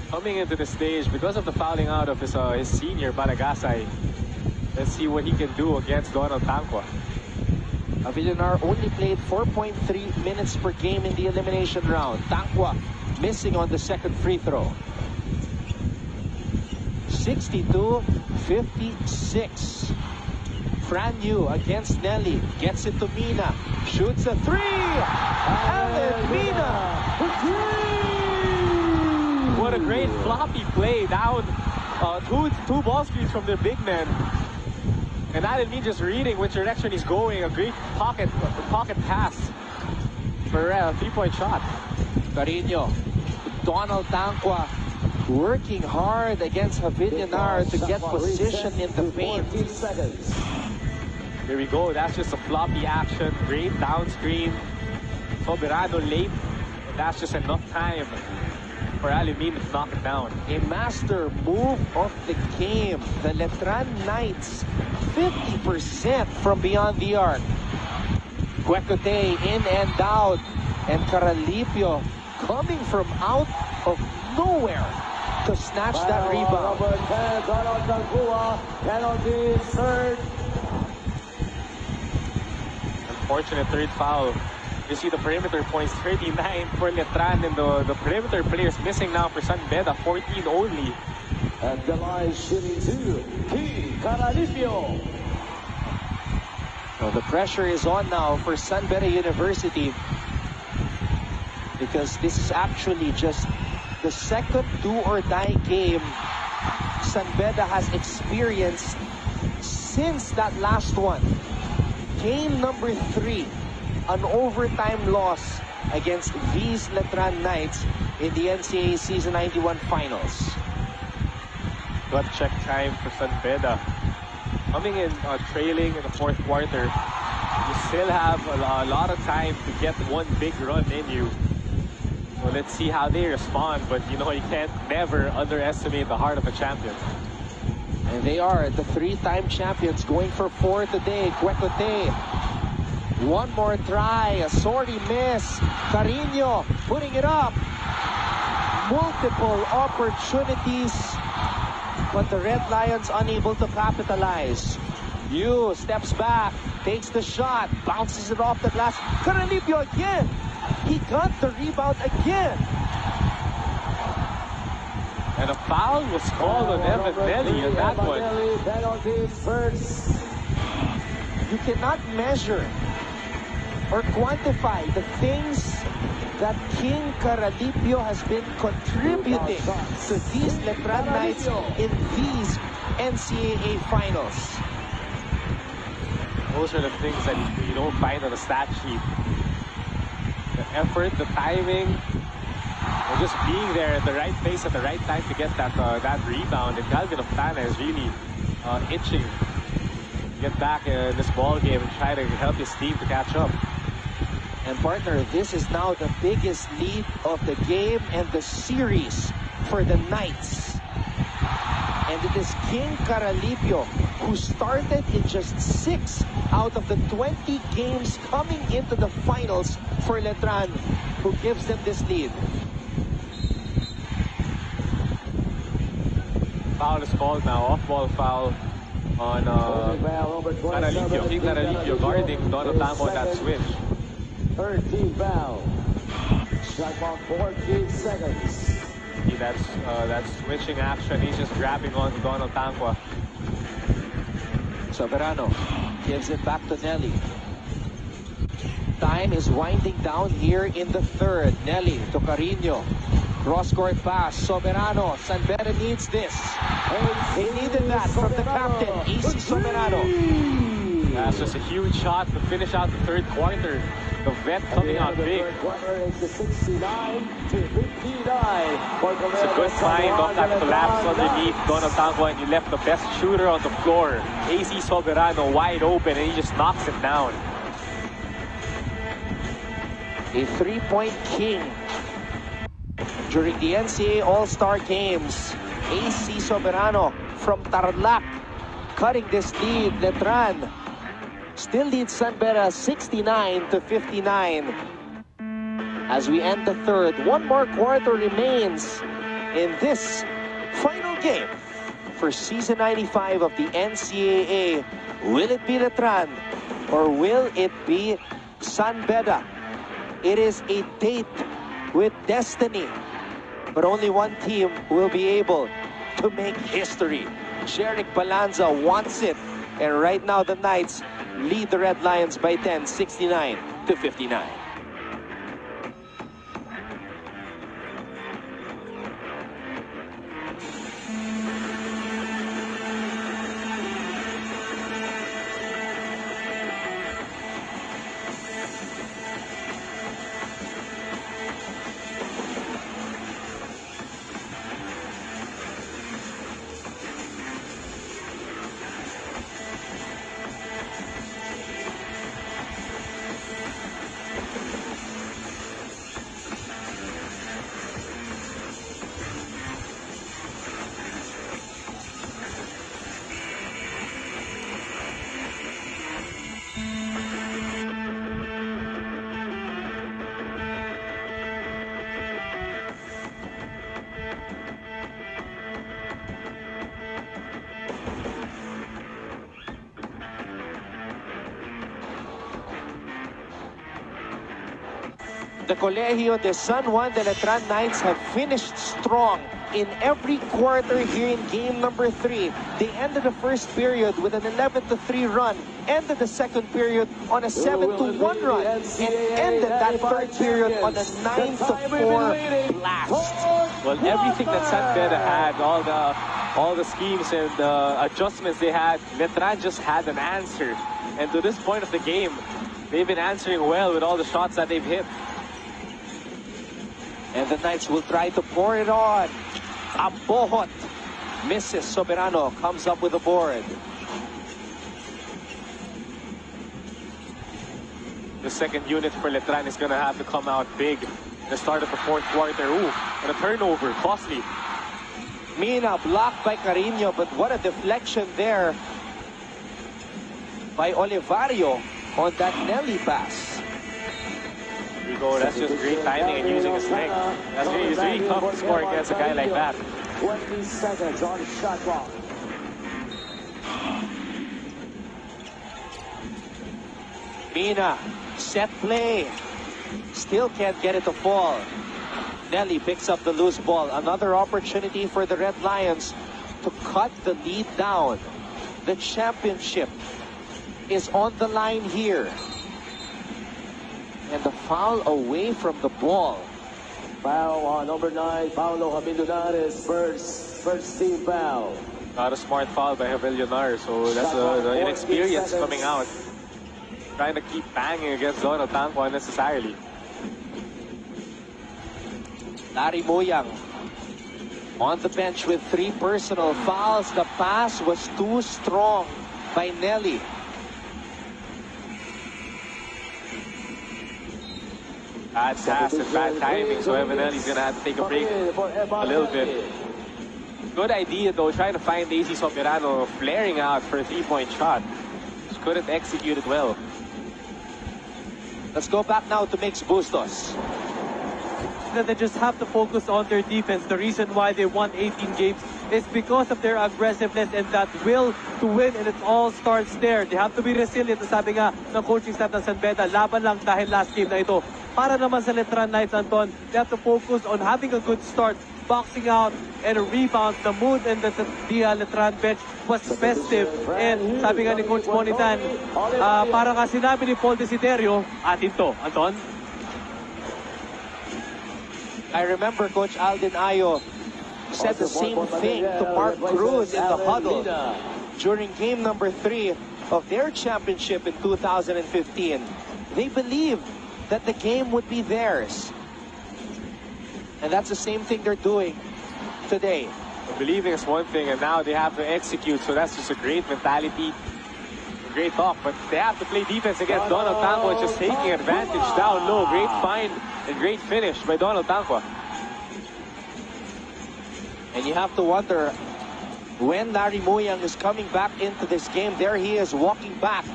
coming into the stage because of the fouling out of his senior, Balagasay. Let's see what he can do against Donald Tangua. Javillonar only played 4.3 minutes per game in the elimination round. Tangua missing on the second free throw. 62-56. Fran Yu against Nelly. Gets it to Mina. Shoots a 3. Alan Mina. What a great floppy play down. Two ball screens from their big men. And Alan Mina just reading which direction he's going. A great pocket pass for a 3-point shot. Carino. Donald Tangua working hard against Javillonar to get position in the paint. There we go. That's just a floppy action. Great down screen. Soberano late. And that's just enough time for Alumin to knock it down. A master move of the game. The Letran Knights, 50% from beyond the arc. Quecote in and out. And Caralipio coming from out of nowhere to snatch that rebound. Number 10, Donald Ncaa, penalty, third. Unfortunate third foul. You see the perimeter points, 39 for Letran, and the perimeter players missing now for San Beda, 14 only. At the line, shooting two, P. Caralipio. Well, the pressure is on now for San Beda University, because this is actually just the second do-or-die game San Beda has experienced since that last one. Game number 3, an overtime loss against these Letran Knights in the Ncaa Season 91 Finals. Got check time for San Beda. Coming in trailing in the fourth quarter, you still have a lot of time to get one big run in you. So let's see how they respond, but you know, you can't never underestimate the heart of a champion. And they are the 3-time champions, going for 4 today. Quecote, one more try, a sorry miss. Carino putting it up. Multiple opportunities, but the Red Lions unable to capitalize. Yu steps back, takes the shot, bounces it off the glass. Caralipio again. He got the rebound again. And a foul was called on Evan Nelly in that one. Penalty first. You cannot measure or quantify the things that King Caralipio has been contributing to these Letran Knights in these NCAA finals. Those are the things that you don't find on a stat sheet. The effort, the timing, and just being there at the right place at the right time to get that rebound. And Galvin Oftana is really itching to get back in this ball game and try to help his team to catch up. And partner, this is now the biggest lead of the game and the series for the Knights. And it is King Caralipio who started in just 6 out of the 20 games coming into the finals for Letran, who gives them this lead. Foul is called now, off-ball foul on Caralipio. King Caralipio guarding Dono Tango on that switch. 13 foul. Shot clock 14 seconds. See that switching action. He's just grabbing on to Dono Tango. Soberano gives it back to Nelly. Time is winding down here in the third. Nelly to Carino. Cross-court pass. Soberano. San Beda needs this. They needed that from the captain, AC Soberano. That's just a huge shot to finish out the third quarter. The vet coming out big. It's a 69-59. It's a good find on that collapse underneath Dono Tango, and you left the best shooter on the floor. AC Soberano wide open, and he just knocks it down. A 3-point king during the NCAA All-Star Games. AC Soberano from Tarlac cutting this lead. Letran still leads San Beda 69-59. As we end the third, one more quarter remains in this final game for Season 95 of the NCAA. Will it be Letran or will it be San Beda? It is a date with destiny, but only one team will be able to make history. Jeric Balanza wants it, and right now the Knights lead the Red Lions by 10, 69-59. The Colegio de San Juan de Letran Knights have finished strong in every quarter here in game number 3. They ended the first period with an 11-3 run, ended the second period on a 7-1 run, and ended that third period on a 9-4 blast. Well, everything that San Beda had, all the schemes and adjustments they had, Letran just had an answer. And to this point of the game, they've been answering well with all the shots that they've hit. And the Knights will try to pour it on. Abohot misses. Soberano comes up with the board. The second unit for Letran is going to have to come out big at the start of the fourth quarter. Ooh, and a turnover, costly. Mina blocked by Carino, but what a deflection there by Olivario on that Nelly pass. That's just great timing and using his strength. It's really tough to score against a guy like that. 20 seconds on shot clock. Mina, set play. Still can't get it to fall. Nelly picks up the loose ball. Another opportunity for the Red Lions to cut the lead down. The championship is on the line here. And the foul away from the ball. Foul on number 9, Paulo Habindonares, first team foul. Not a smart foul by Habelionar, so that's the inexperience coming out. Trying to keep banging against Donald Tanco unnecessarily. Larry Moyang on the bench with 3 personal fouls. The pass was too strong by Nelly. Bad pass and bad timing, so evidently he's going to have to take a break a little bit. Good idea though, trying to find AC Soberano flaring out for a 3-point shot. Just couldn't execute it well. Let's go back now to Mix Bustos. That they just have to focus on their defense. The reason why they won 18 games is because of their aggressiveness and that will to win, and it all starts there. They have to be resilient. Sabi nga ng coaching staff ng San Beda, laban lang dahil last game na ito. Para naman sa Letran Knights, Anton, they have to focus on having a good start, boxing out, and a rebound. The mood and the Letran bench was festive. And sabi nga ni Coach Bonitan, para nga sinabi ni Paul Desiderio, atin to, Anton. I remember Coach Alden Ayo said the same thing to Mark Cruz in the huddle during game number 3 of their championship in 2015. They believed that the game would be theirs. And that's the same thing they're doing today. Believing is one thing, and now they have to execute, so that's just a great mentality. Great talk, but they have to play defense against Donald Tanco, just taking advantage down low. Great find and great finish by Donald Tanco. And you have to wonder when Larry Moyang is coming back into this game. There he is walking back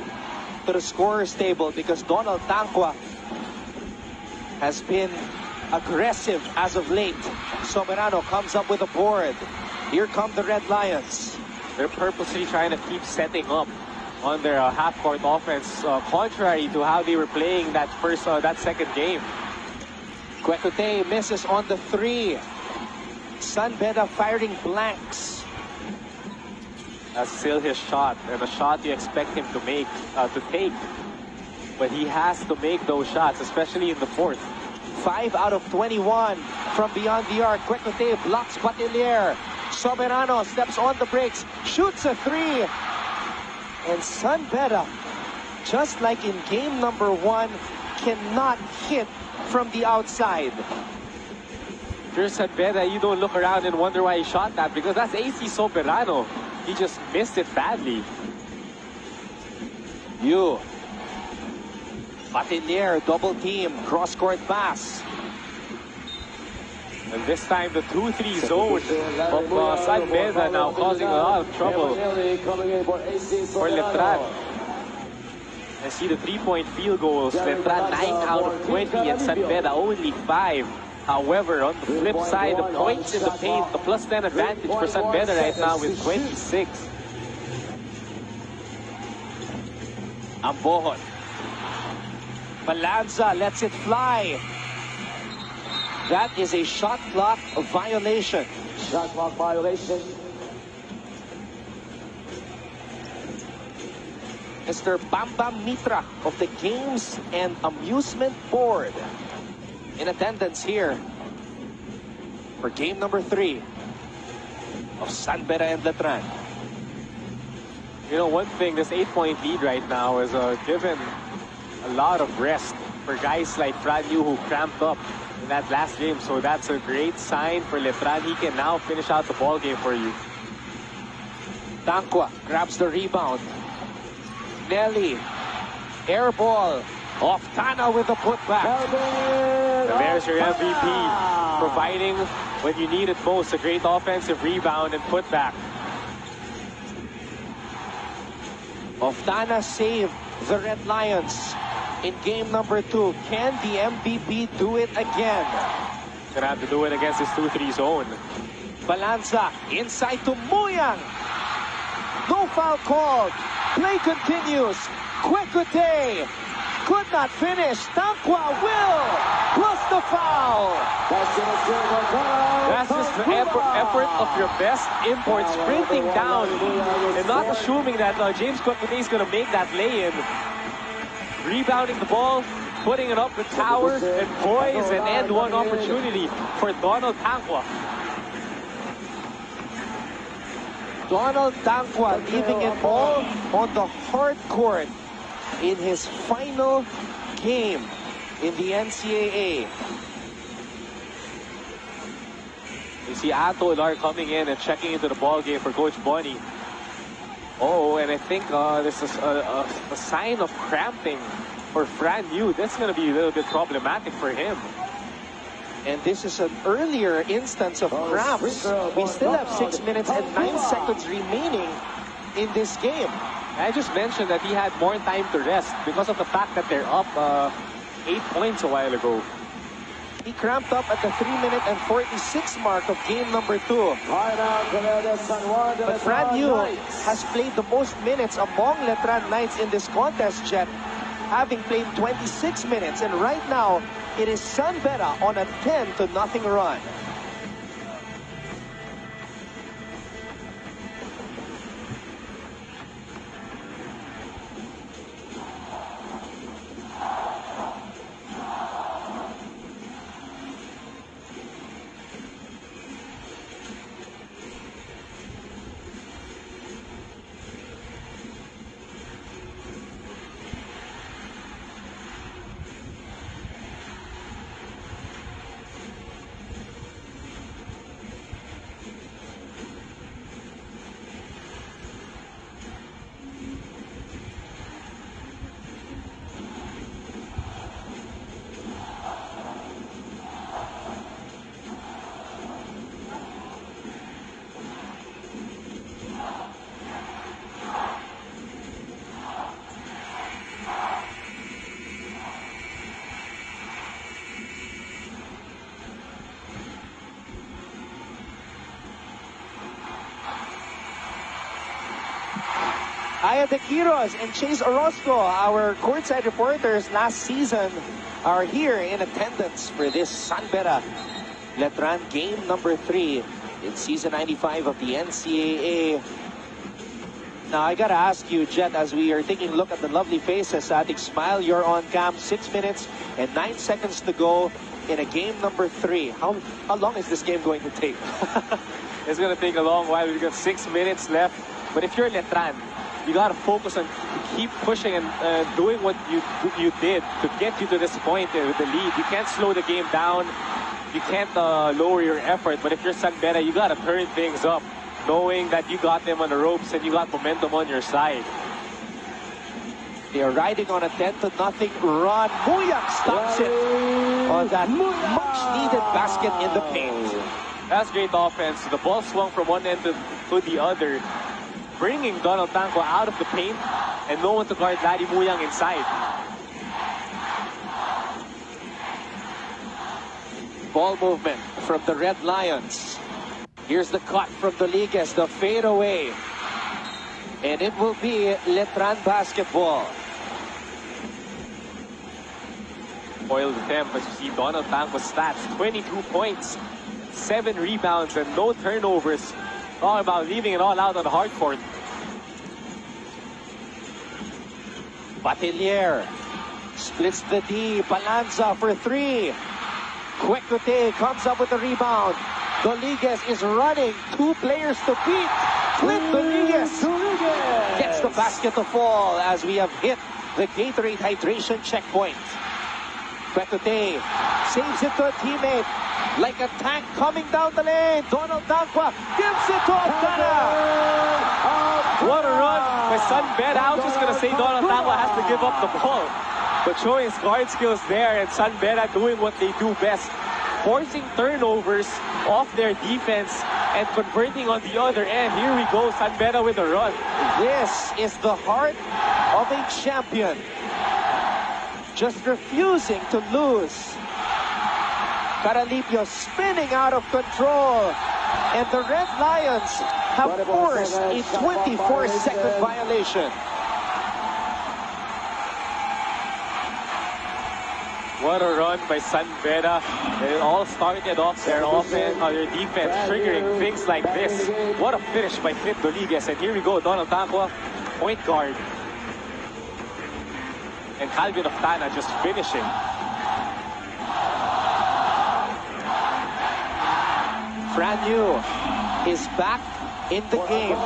to the scorer's table because Donald Tanco has been aggressive as of late. Soberano comes up with a board. Here come the Red Lions. They're purposely trying to keep setting up on their half-court offense, contrary to how they were playing that second game. Quecote misses on the 3. San Beda firing blanks. That's still his shot, and a shot you expect him to make, to take. But he has to make those shots, especially in the fourth. 5 out of 21 from beyond the arc. Quecote blocks Batilier. Soberano steps on the brakes, shoots a 3. And San Beda, just like in game number 1, cannot hit from the outside. If you're San Beda, you don't look around and wonder why he shot that, because that's AC Soberano. He just missed it badly. Batilier, double team, cross-court pass. And this time the 2-3 zone of San Beda now causing a lot of trouble for Letran. And see the 3-point field goals. Letran 9 out of 20 and San Beda only 5. However, on the flip side, the points in the paint, the +10 advantage for San Beda right now with 26. Ambohon. Balanza lets it fly. That is a shot clock violation. Shot clock violation. Mr. Bambam Mitra of the Games and Amusement Board in attendance here for game number 3 of San Beda and Letran. You know, one thing, this 8-point lead right now is given a lot of rest for guys like Fran Yu who cramped up in that last game. So that's a great sign for Letran. He can now finish out the ball game for you. Ncaa grabs the rebound. Nelly, air ball, off Tana with the putback. And there's your MVP, providing when you need it most, a great offensive rebound and putback. Oftana saved the Red Lions in game number 2. Can the MVP do it again? Gonna have to do it against his 2-3 zone. Balanza inside to Muyang. No foul called. Play continues. Kwekute could not finish. Ncaa will, plus the foul. That's just the effort of your best import, sprinting down and not assuming that James Kwekute is going to make that lay-in. Rebounding the ball, putting it up the tower, and poise and end one opportunity for Donald Ncaa. Donald Ncaa leaving it all on the hard court in his final game in the NCAA. You see Ato Ilar coming in and checking into the ball game for Coach Bonnie. Oh, and I think this is a sign of cramping for Fran Yu. That's going to be a little bit problematic for him. And this is an earlier instance of cramps. We still have 6 minutes and 9 seconds remaining in this game. I just mentioned that he had more time to rest because of the fact that they're up 8 points a while ago. He cramped up at the 3-minute and 46 mark of game number 2. But Fran Yu has played the most minutes among Letran Knights in this contest, Jet, having played 26 minutes. And right now, it is San Beda on a 10-0 run. Aya De Quiros and Chase Orozco, our courtside reporters last season, are here in attendance for this San Beda Letran game number 3 in season 95 of the NCAA. Now, I gotta ask you, Jet, as we are taking a look at the lovely faces, Atik Smile, you're on cam, 6 minutes and 9 seconds to go in a game number 3. How long is this game going to take? It's going to take a long while. We've got 6 minutes left. But if you're Letran, you got to focus on keep pushing and doing what you did to get you to this point with the lead. You can't slow the game down. You can't lower your effort. But if you're San Beda, you got to turn things up, knowing that you got them on the ropes and you got momentum on your side. They are riding on a 10-0 run. Muyang stops it on that much-needed basket in the paint. That's great offense. The ball swung from one end to the other, bringing Donald Ncaa out of the paint and no one to guard Laddie Muyang inside. Ball movement from the Red Lions. Here's the cut from Doliges, the fadeaway. And it will be Letran basketball. Foiled attempt, as you see Donald Tangwa's stats, 22 points, 7 rebounds, and no turnovers. All about leaving it all out on the hard court. Batelier splits the D. Balanza for 3. Kwekute comes up with the rebound. Doliges is running. 2 players to beat. Clint Doliges gets the basket to fall as we have hit the Gatorade hydration checkpoint. Kwekute saves it to a teammate. Like a tank coming down the lane. Donald Tangwa gives it to Octana. What a run by San Beda. I was just going to say Donald Tangwa has to give up the ball. But showing his guard skills there, and San Beda doing what they do best. Forcing turnovers off their defense and converting on the other end. Here we go, San Beda with a run. This is the heart of a champion. Just refusing to lose. Caralipio spinning out of control. And the Red Lions have forced a 24-second violation. What a run by San Beda. It all started off their offense, or their defense, triggering things like this. What a finish by Clint Doliges. And here we go, Donald Tangwa, point guard. And Calvin Octana just finishing. Franyu is back in the game.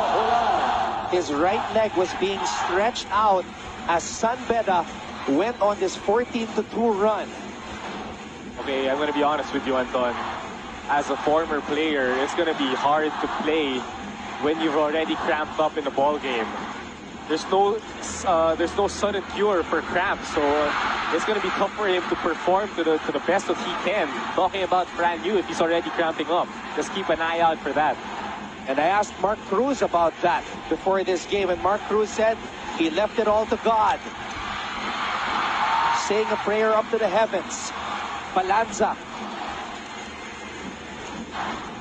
His right leg was being stretched out as San Beda went on this 14-2 run. Okay, I'm going to be honest with you, Anton. As a former player, it's going to be hard to play when you've already cramped up in the ball game. There's no sudden cure for cramps, so it's going to be tough for him to perform to the best that he can. Talking about Franyu, if he's already cramping up, just keep an eye out for that. And I asked Mark Cruz about that before this game, and Mark Cruz said he left it all to God, saying a prayer up to the heavens. Balanza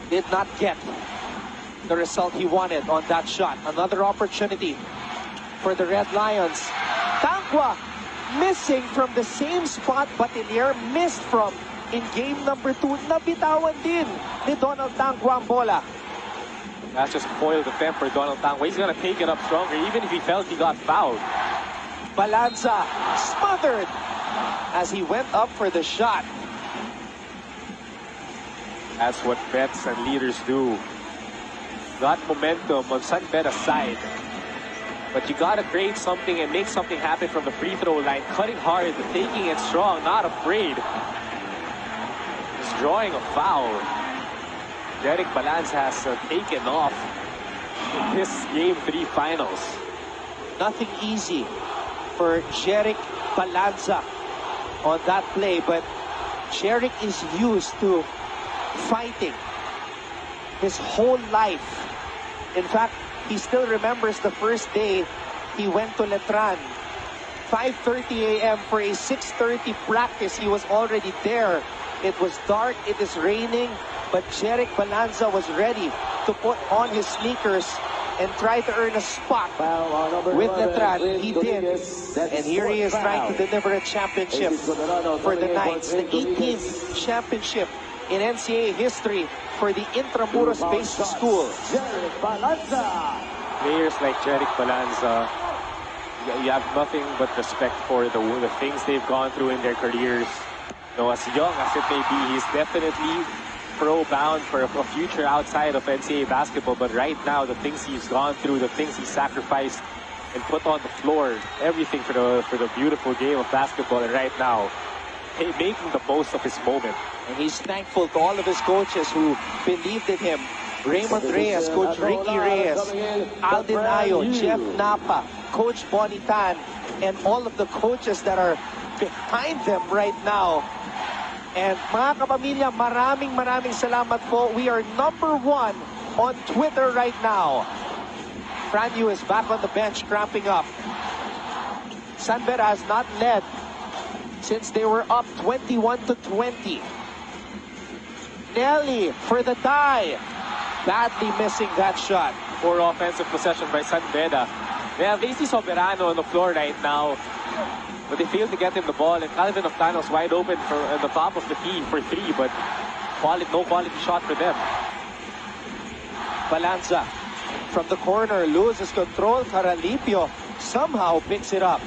did not get the result he wanted on that shot. Another opportunity for the Red Lions. Tangwa missing from the same spot Batelier missed from in game number 2. Nabitawan din ni Donald Tangwa ang bola. That's just foiled attempt for Donald Tangwa. He's going to take it up stronger, even if he felt he got fouled. Balanza smothered as he went up for the shot. That's what vets and leaders do. Got momentum on San Beda's side. But you gotta create something and make something happen from the free throw line. Cutting hard, taking it strong, not afraid. Just drawing a foul. Derek Balanza has taken off in this Game 3 finals. Nothing easy for Jerick Balanza on that play, but Jerick is used to fighting his whole life. In fact, he still remembers the first day he went to Letran. 5:30 a.m. for a 6:30 practice. He was already there. It was dark, it is raining, but Jerick Balanza was ready to put on his sneakers and try to earn a spot with Letran. He did. And here he is trying to deliver a championship for the Knights. The 18th championship in NCAA history for the Intramuros based school. Players like Jerick Balanza, you have nothing but respect for the things they've gone through in their careers. You know, as young as it may be, he's definitely pro-bound for a future outside of NCAA basketball. But right now, the things he's gone through, the things he sacrificed and put on the floor, everything for the beautiful game of basketball. And right now, making the most of his moment. And he's thankful to all of his coaches who believed in him. Raymond Reyes, Coach Ricky Reyes, Alden Ayo, Jeff Napa, Coach Bonitan, and all of the coaches that are behind them right now. And mga kapamilya, maraming salamat po. We are #1 on Twitter right now. Franyu is back on the bench, cramping up. San Beda has not led since they were up 21-20. Nelly for the tie. Badly missing that shot. Poor offensive possession by San Beda. They have AC Soberano on the floor right now. but they failed to get him the ball, and Calvin Octano's wide open for the top of the key for three, but no quality shot for them. Balanza from the corner loses control. Caralipio somehow picks it up.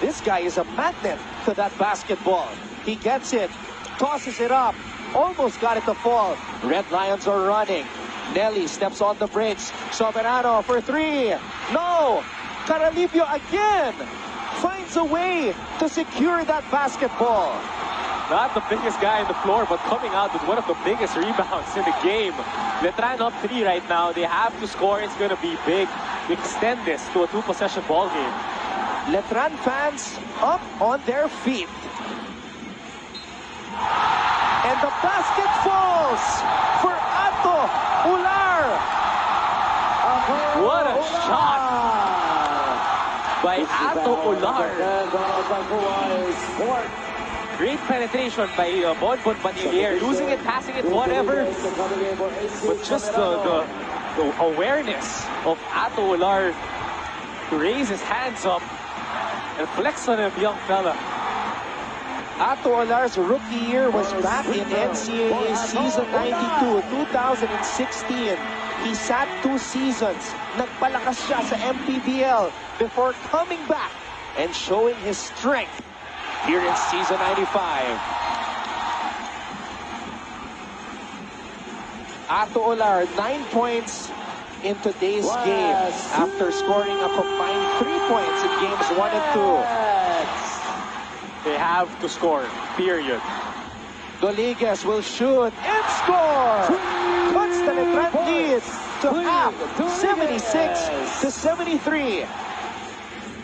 This guy is a magnet to that basketball. He gets it, tosses it up, almost got it to fall. Red Lions are running. Nelly steps on the brakes. Soberano for three. No! Caralipio again finds a way to secure that basketball. Not the biggest guy on the floor, but coming out with one of the biggest rebounds in the game. Letran up three right now. They have to score. It's going to be big. Extend this to a two-possession ball game. Letran fans up on their feet. And the basket falls for Ato Ular. What a shot by Ato Ular. Great penetration by Bonbon Batilier, losing it, passing it, whatever. But just the awareness of Ato Ular to raise his hands up and flex on a young fella. Ato Ular's rookie year was back in NCAA season 92, 2016. He sat 2 seasons. Nagpalakas siya sa MPBL before coming back and showing his strength here in season 95. Ato Ular, 9 points in today's game after scoring a combined 3 points in games 1 and 2. They have to score, period. Doliges will shoot and score! Cuts the Letran lead to half, 76-73.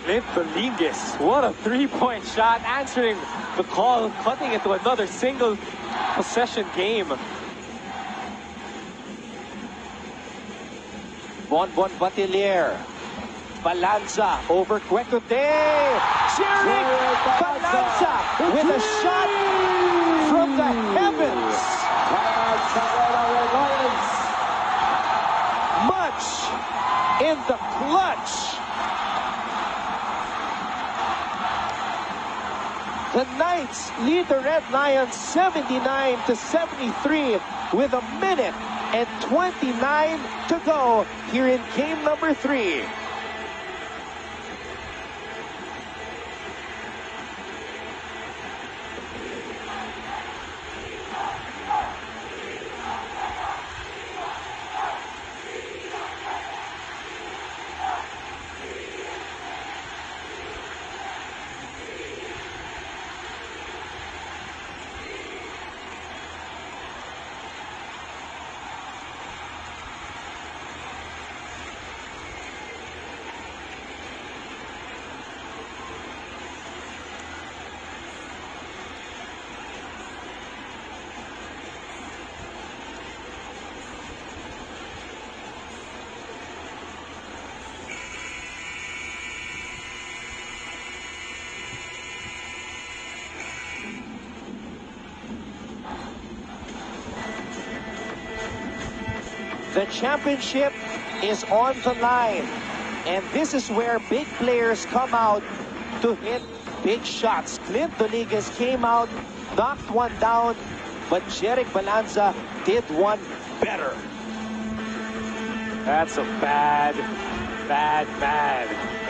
Clint Doliges, what a three-point shot, answering the call, cutting it to another single possession game. Bonbon Batilier. Balanza over Quecote. Jeric Balanza with a shot from the heavens. Much in the clutch. The Knights lead the Red Lions 79-73 with a minute and 29 to go here in game number 3. The championship is on the line, and this is where big players come out to hit big shots. Clint Doliges came out, knocked one down, but Jeric Balanza did one better. That's a bad,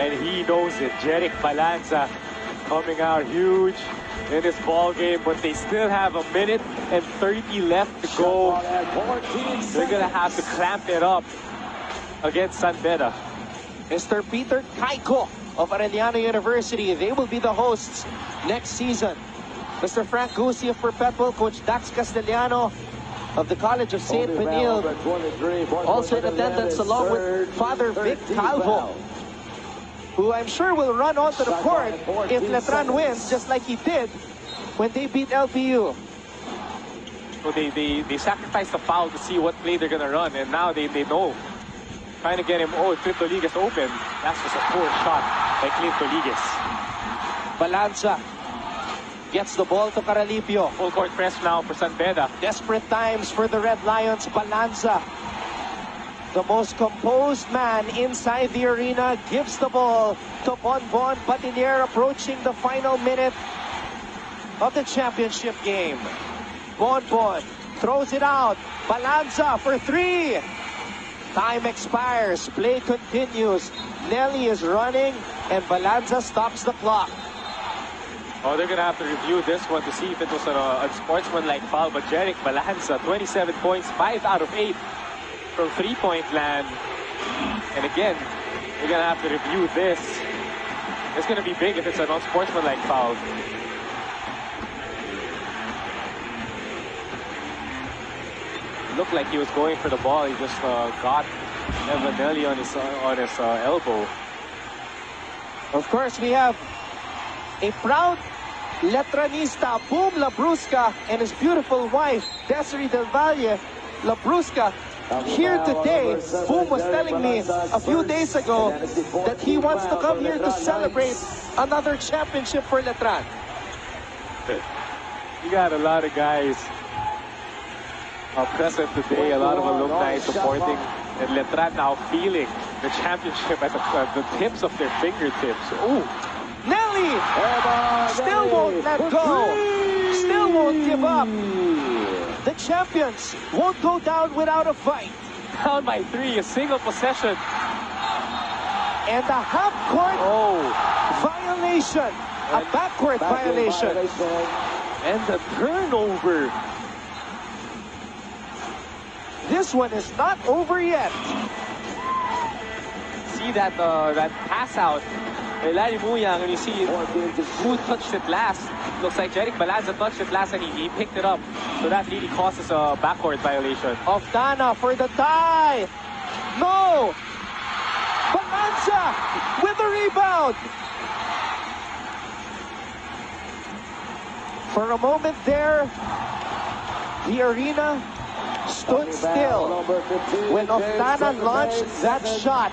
and he knows it. Jeric Balanza coming out huge in this ball game, but they still have a minute and 30 left to go. They're gonna have to clamp it up against San Beda. Mr. Peter Kaiko of Arellano University, they will be the hosts next season. Mr. Frank Gusi of Perpetual, Coach Dax Castellano of the College of St. Benil, also in attendance along with Father Vic Calvo, who I'm sure will run onto the court if Letran wins, just like he did when they beat LPU. So they sacrificed the foul to see what play they're gonna run, and now they know. Trying to get him, Clint Doliges open. That's just a poor shot by Clint Doliges. Balanza gets the ball to Caralipio. Full court press now for San Beda. Desperate times for the Red Lions. Balanza The most composed man inside the arena gives the ball to Bonbon Patinier approaching the final minute of the championship game. Bonbon throws it out. Balanza for three. Time expires. Play continues. Nelly is running and Balanza stops the clock. Oh, they're going to have to review this one to see if it was a unsportsmanlike foul. But Jeric Balanza, 27 points, 5 out of 8 from three-point land. And again, they're going to have to review this. It's going to be big if it's an unsportsmanlike foul. Looked like he was going for the ball. He just got Evanelli on his elbow. Of course, we have a proud Letranista, Boom Labrusca, and his beautiful wife, Desiree Del Valle. Labrusca here today. Boom was telling me a few days ago that he wants to come here to celebrate another championship for Letran. You got a lot of guys present today, a lot of alumni supporting, and Letran now feeling the championship at the tips of their fingertips. Ooh. Nelly still won't let go, still won't give up. The champions won't go down without a fight. Down by 3, a single possession. And a half-court violation, a backcourt violation. And the turnover. This one is not over yet. See that pass out. Larry Muyang, and you see who touched it last. Looks like Jeric Balanza touched it last and he picked it up. So that really causes a backcourt violation. Oftana for the tie. No! Balanza with the rebound. For a moment there, the arena stood still when Oftana launched that shot.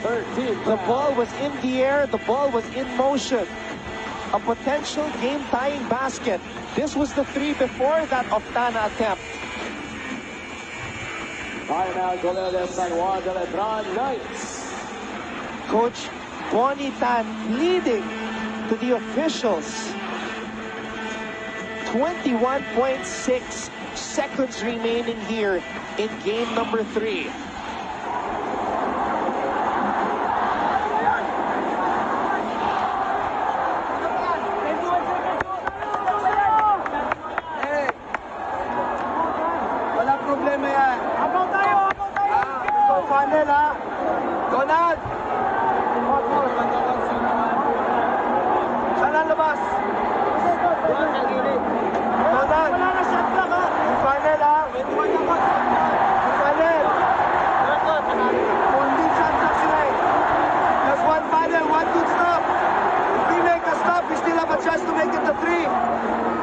The ball was in the air, the ball was in motion. A potential game-tying basket. This was the three before that Oftana attempt. Coach Bonnie Tan leading to the officials. 21.6 seconds remaining here in game number 3.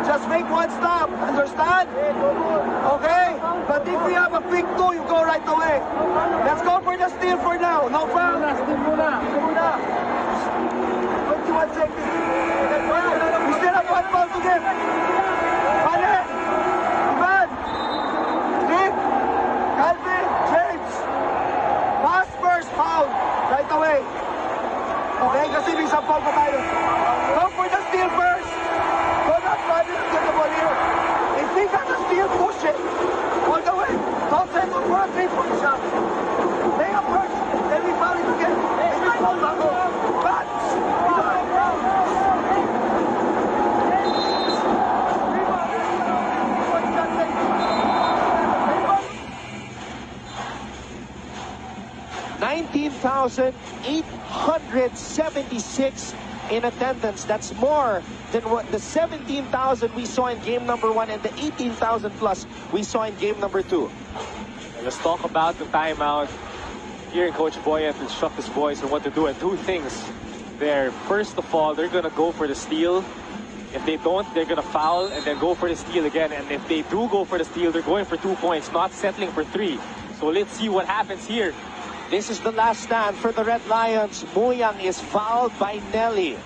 Just make one stop, understand? Okay? But if we have a quick 2, you go right away. Let's go for the steal for now. No foul. 21 seconds. We still have one ball to give. Vale. Ivan. Nick. Calvin. James. Pass first, foul. Right away. Okay? Kasi may isang foul pa tayo. Go for the steal first. Go not try to get the ball here. If he got the steal, push it. All the way. Don't send him for a 3-point shot. Lay up first. Then we foul it again. Then we foul back up. But, 19,876 in attendance. That's more than what the 17,000 we saw in game number 1 and the 18,000 plus we saw in game number 2. Let's talk about the timeout. Hearing Coach Boyet instruct his boys on what to do, and 2 things there. First of all, they're going to go for the steal. If they don't, they're going to foul and then go for the steal again. And if they do go for the steal, they're going for 2 points, not settling for 3. So let's see what happens here. This is the last stand for the Red Lions. Muyang is fouled by Nelly.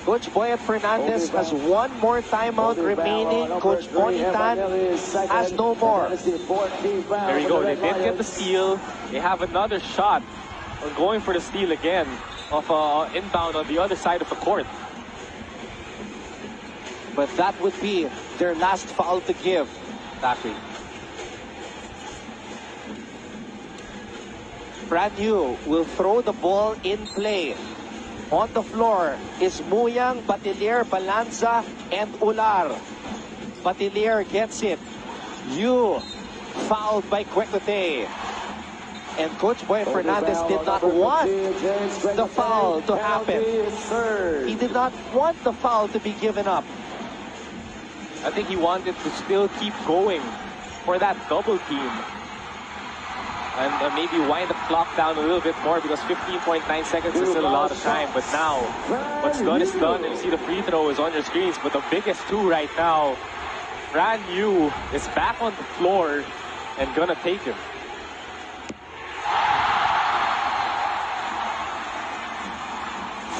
Coach Boyet Fernandez has one more timeout remaining. Coach Bonitan has no more. There we go. They did get the steal. They have another shot on going for the steal again of inbound on the other side of the court. But that would be their last foul to give. Exactly. Brand new will throw the ball in play. On the floor is Muyang, Batilier, Balanza, and Ular. Batilier gets it. Yu fouled by Kwekute. And Coach Boy Fernandez did not want the foul to happen. He did not want the foul to be given up. I think he wanted to still keep going for that double team. And maybe wind the clock down a little bit more because 15.9 seconds is still a lot of time. But now, what's done is done. And you see the free throw is on your screens. But the biggest two right now, Brand New is back on the floor and gonna take him.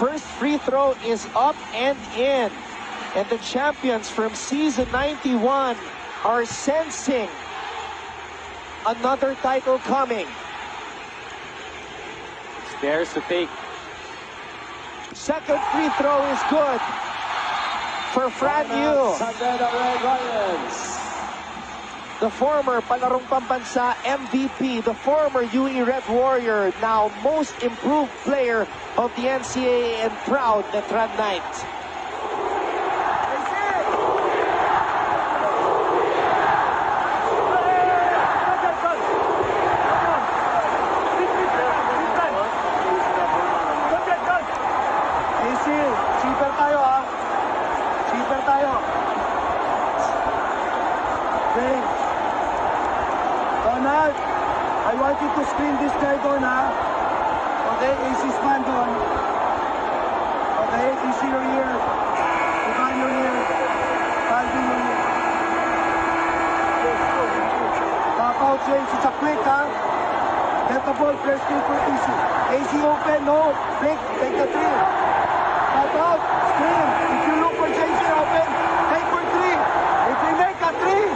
First free throw is up and in. And the champions from season 91 are sensing another title coming. It's theirs to take. Second free throw is good for Fran Yu. The former Palarong Pambansa MVP, the former UE Red Warrior, now most improved player of the NCAA and proud Letran Knight. I want you to screen this guy doon, ha? Okay, AC's man doon. Okay, easy your ear. Ivan your ear. Calvin your ear. Pop out, James. It's a quick, ha? Get the ball, first kill for AC. AC open, no. Flick, take the three. Pop out, screen. If you look for JC open, take for three. If we make a three,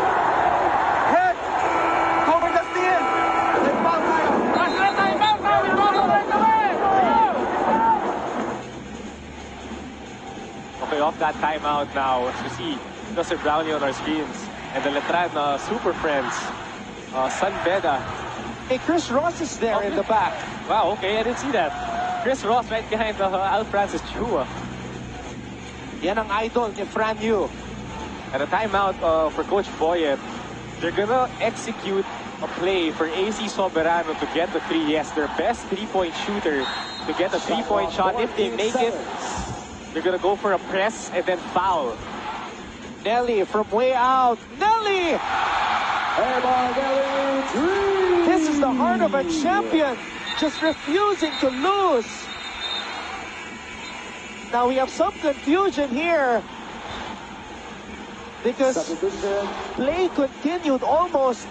head, cover the steal. Let's foul tayo. Okay, off that timeout now. As you see, Mr. Brownie on our screens. And the Letran super friends, San Beda. Hey, Chris Ross is there in the back. Wow, okay, I didn't see that. Chris Ross right behind Al Francis Chua. Yan ang idol ni Fran Yu. At a timeout for Coach Boyet, they're gonna execute a play for AC Soberano to get the three. Yes, their best three-point shooter to get a three-point shot. If they make it, they're gonna go for a press and then foul. Nelly from way out. Nelly! This is the heart of a champion, just refusing to lose. Now we have some confusion here because play continued almost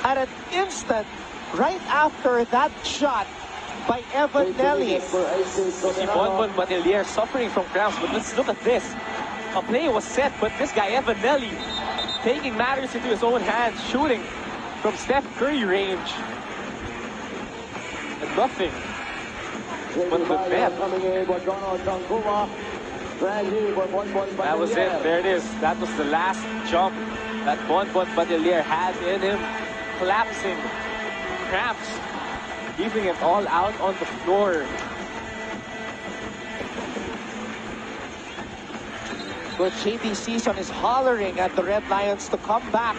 at an instant right after that shot by Evan Nelly. See Bonbon Batilier suffering from cramps, but let's look at this. A play was set, but this guy Evan Nelly taking matters into his own hands, shooting from Steph Curry range. And nothing but the net. That was it. There it is. That was the last jump that Bonbon Batilier had in him. Collapsing, cramps, leaving it all out on the floor. But JP Season is hollering at the Red Lions to come back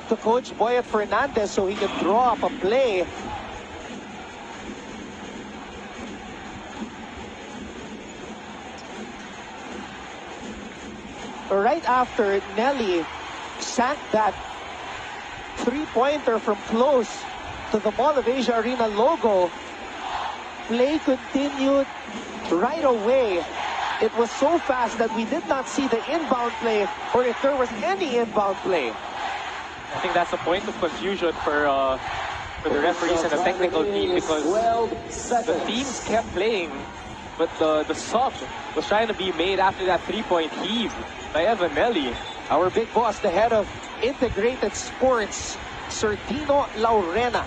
to Coach Boyet Fernandez so he can draw up a play. Right after Nelly sank that three-pointer from close to the Mall of Asia Arena logo, play continued right away. It was so fast that we did not see the inbound play, or if there was any inbound play. I think that's a point of confusion for the referees and the technical team because the teams kept playing but the sub was trying to be made after that three-point heave by Evanelli. Our big boss, the head of Integrated Sports, Sir Dino Laurena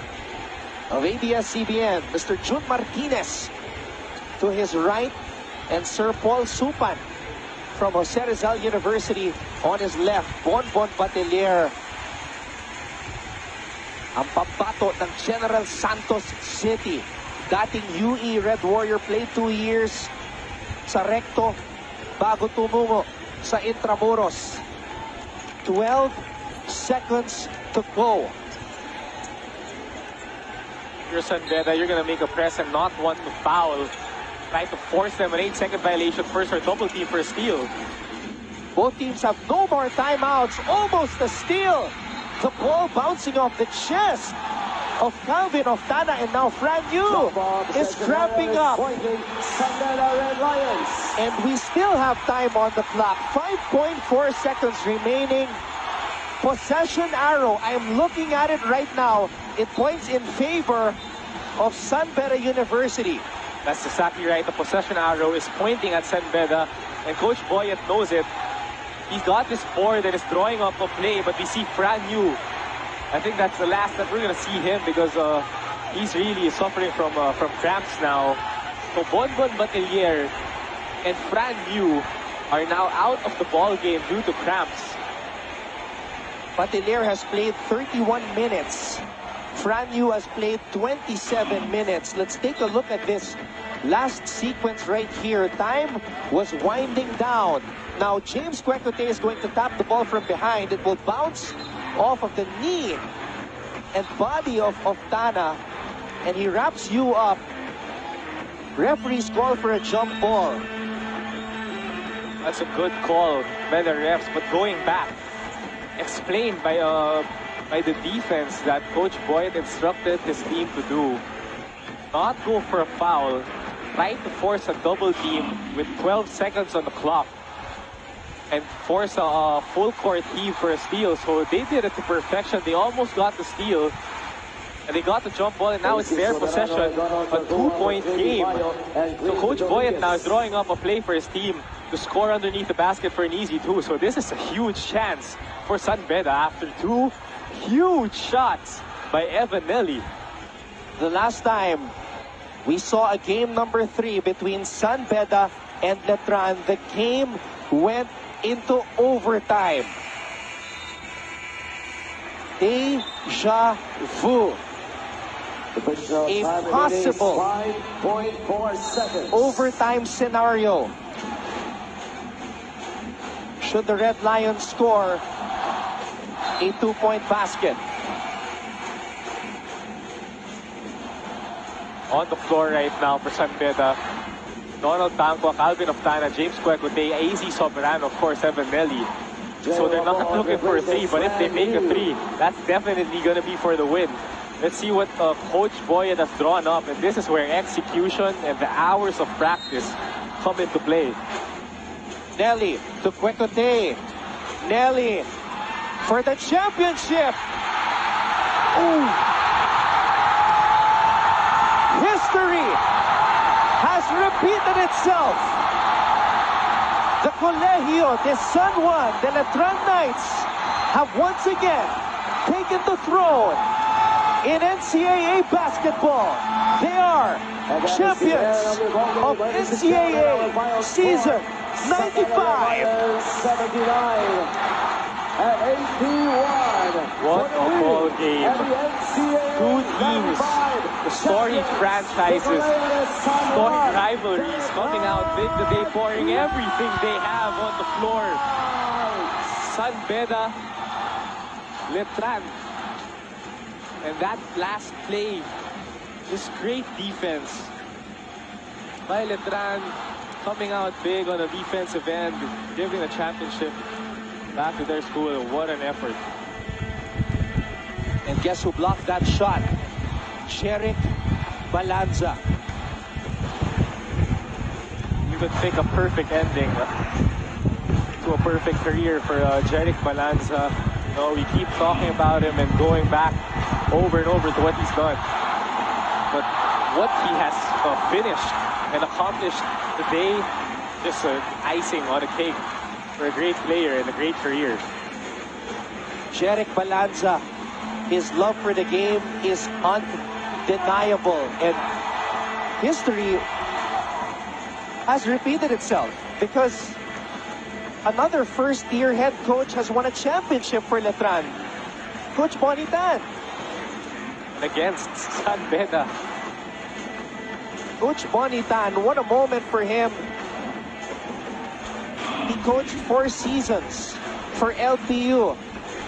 of ABS-CBN, Mr. Jun Martinez to his right, and Sir Paul Supan from Jose Rizal University on his left. Bonbon Batelier, ang pambato ng General Santos City. Dating UE Red Warrior, played 2 years sa Recto bago tumungo sa Intramuros. 12 seconds to go. You're San Beda, you're gonna make a press and not want to foul. Try to force them an 8-second violation first or double team for a steal. Both teams have no more timeouts. Almost a steal. The ball bouncing off the chest of Calvin of Tana, and now Fran Yu is cramping up. And we still have time on the clock. 5.4 seconds remaining. Possession arrow. I'm looking at it right now. It points in favor of San Beda University. That's exactly right. The possession arrow is pointing at San Beda, and Coach Boyet knows it. He's got this board that is drawing up a play, but we see Fran Yu. I think that's the last that we're going to see him, because he's really suffering from cramps now. So Bonbon Batelier and Fran Yu are now out of the ball game due to cramps. Batelier has played 31 minutes. Fran Yu has played 27 minutes. Let's take a look at this last sequence right here. Time was winding down. Now James Quecote is going to tap the ball from behind. It will bounce off of the knee and body of Tana, and he wraps you up. Referees call for a jump ball. That's a good call by the refs, but going back, explained by the defense that Coach Boyd instructed his team to do. Not go for a foul, try to force a double team with 12 seconds on the clock, and force a full court heave for a steal. So they did it to perfection. They almost got the steal, and they got the jump ball, and now it's their possession. A 2-point game. So Coach Boyd now is drawing up a play for his team to score underneath the basket for an easy 2. So this is a huge chance for San Beda after 2 huge shots by Evanelli. The last time we saw a game number 3 between San Beda and Letran, the game went into overtime. Deja vu. A possible 5.4 seconds. overtime scenario. Should the Red Lions score a 2-point basket. On the floor right now for San Beda, Donald Tanco, Calvin of Tana, James Quecote, AZ Soberano, of course, Evanelli. So they're not looking for a 3, but if they make a 3, that's definitely going to be for the win. Let's see what Coach Boyd has drawn up, and this is where execution and the hours of practice come into play. Nelly to Quecote. Nelly for the championship. Ooh. History has repeated itself. The Colegio de San Juan de Letran Knights have once again taken the throne in NCAA basketball. They are champions of NCAA season 95. At 81. What a ball game. 2 teams, the storied franchises, storied rivalries coming out big today, pouring everything they have on the floor. San Beda, Letran. And that last play, just great defense by Letran, coming out big on the defensive end, giving the championship back to their school. What an effort. And guess who blocked that shot? Jeric Balanza. You could pick a perfect ending to a perfect career for Jeric Balanza. You know, we keep talking about him and going back over and over to what he's done. But what he has finished and accomplished today, just icing on a cake for a great player and a great career. Jeric Balanza, his love for the game is undeniable, and history has repeated itself because another first-year head coach has won a championship for Letran. Coach Bonitan. Against San Beda. Coach Bonitan, what a moment for him. He coached 4 seasons for LPU.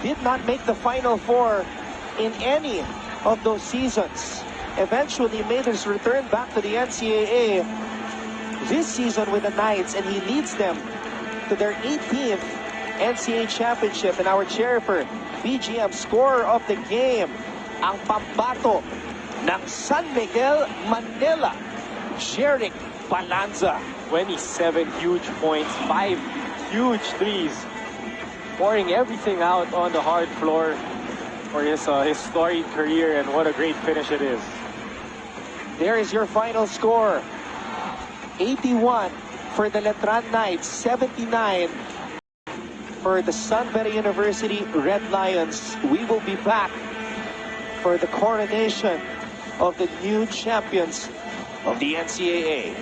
Did not make the Final Four in any of those seasons. Eventually made his return back to the NCAA this season with the Knights, and he leads them to their 18th NCAA championship. And our chair for BGM scorer of the game, ang pambato ng San Miguel, Manila, Jeric Balanza. 27 huge points, 5 huge threes, pouring everything out on the hard floor for his storied career, and what a great finish it is. There is your final score. 81 for the Letran Knights, 79 for the San Beda University Red Lions. We will be back for the coronation of the new champions of the NCAA.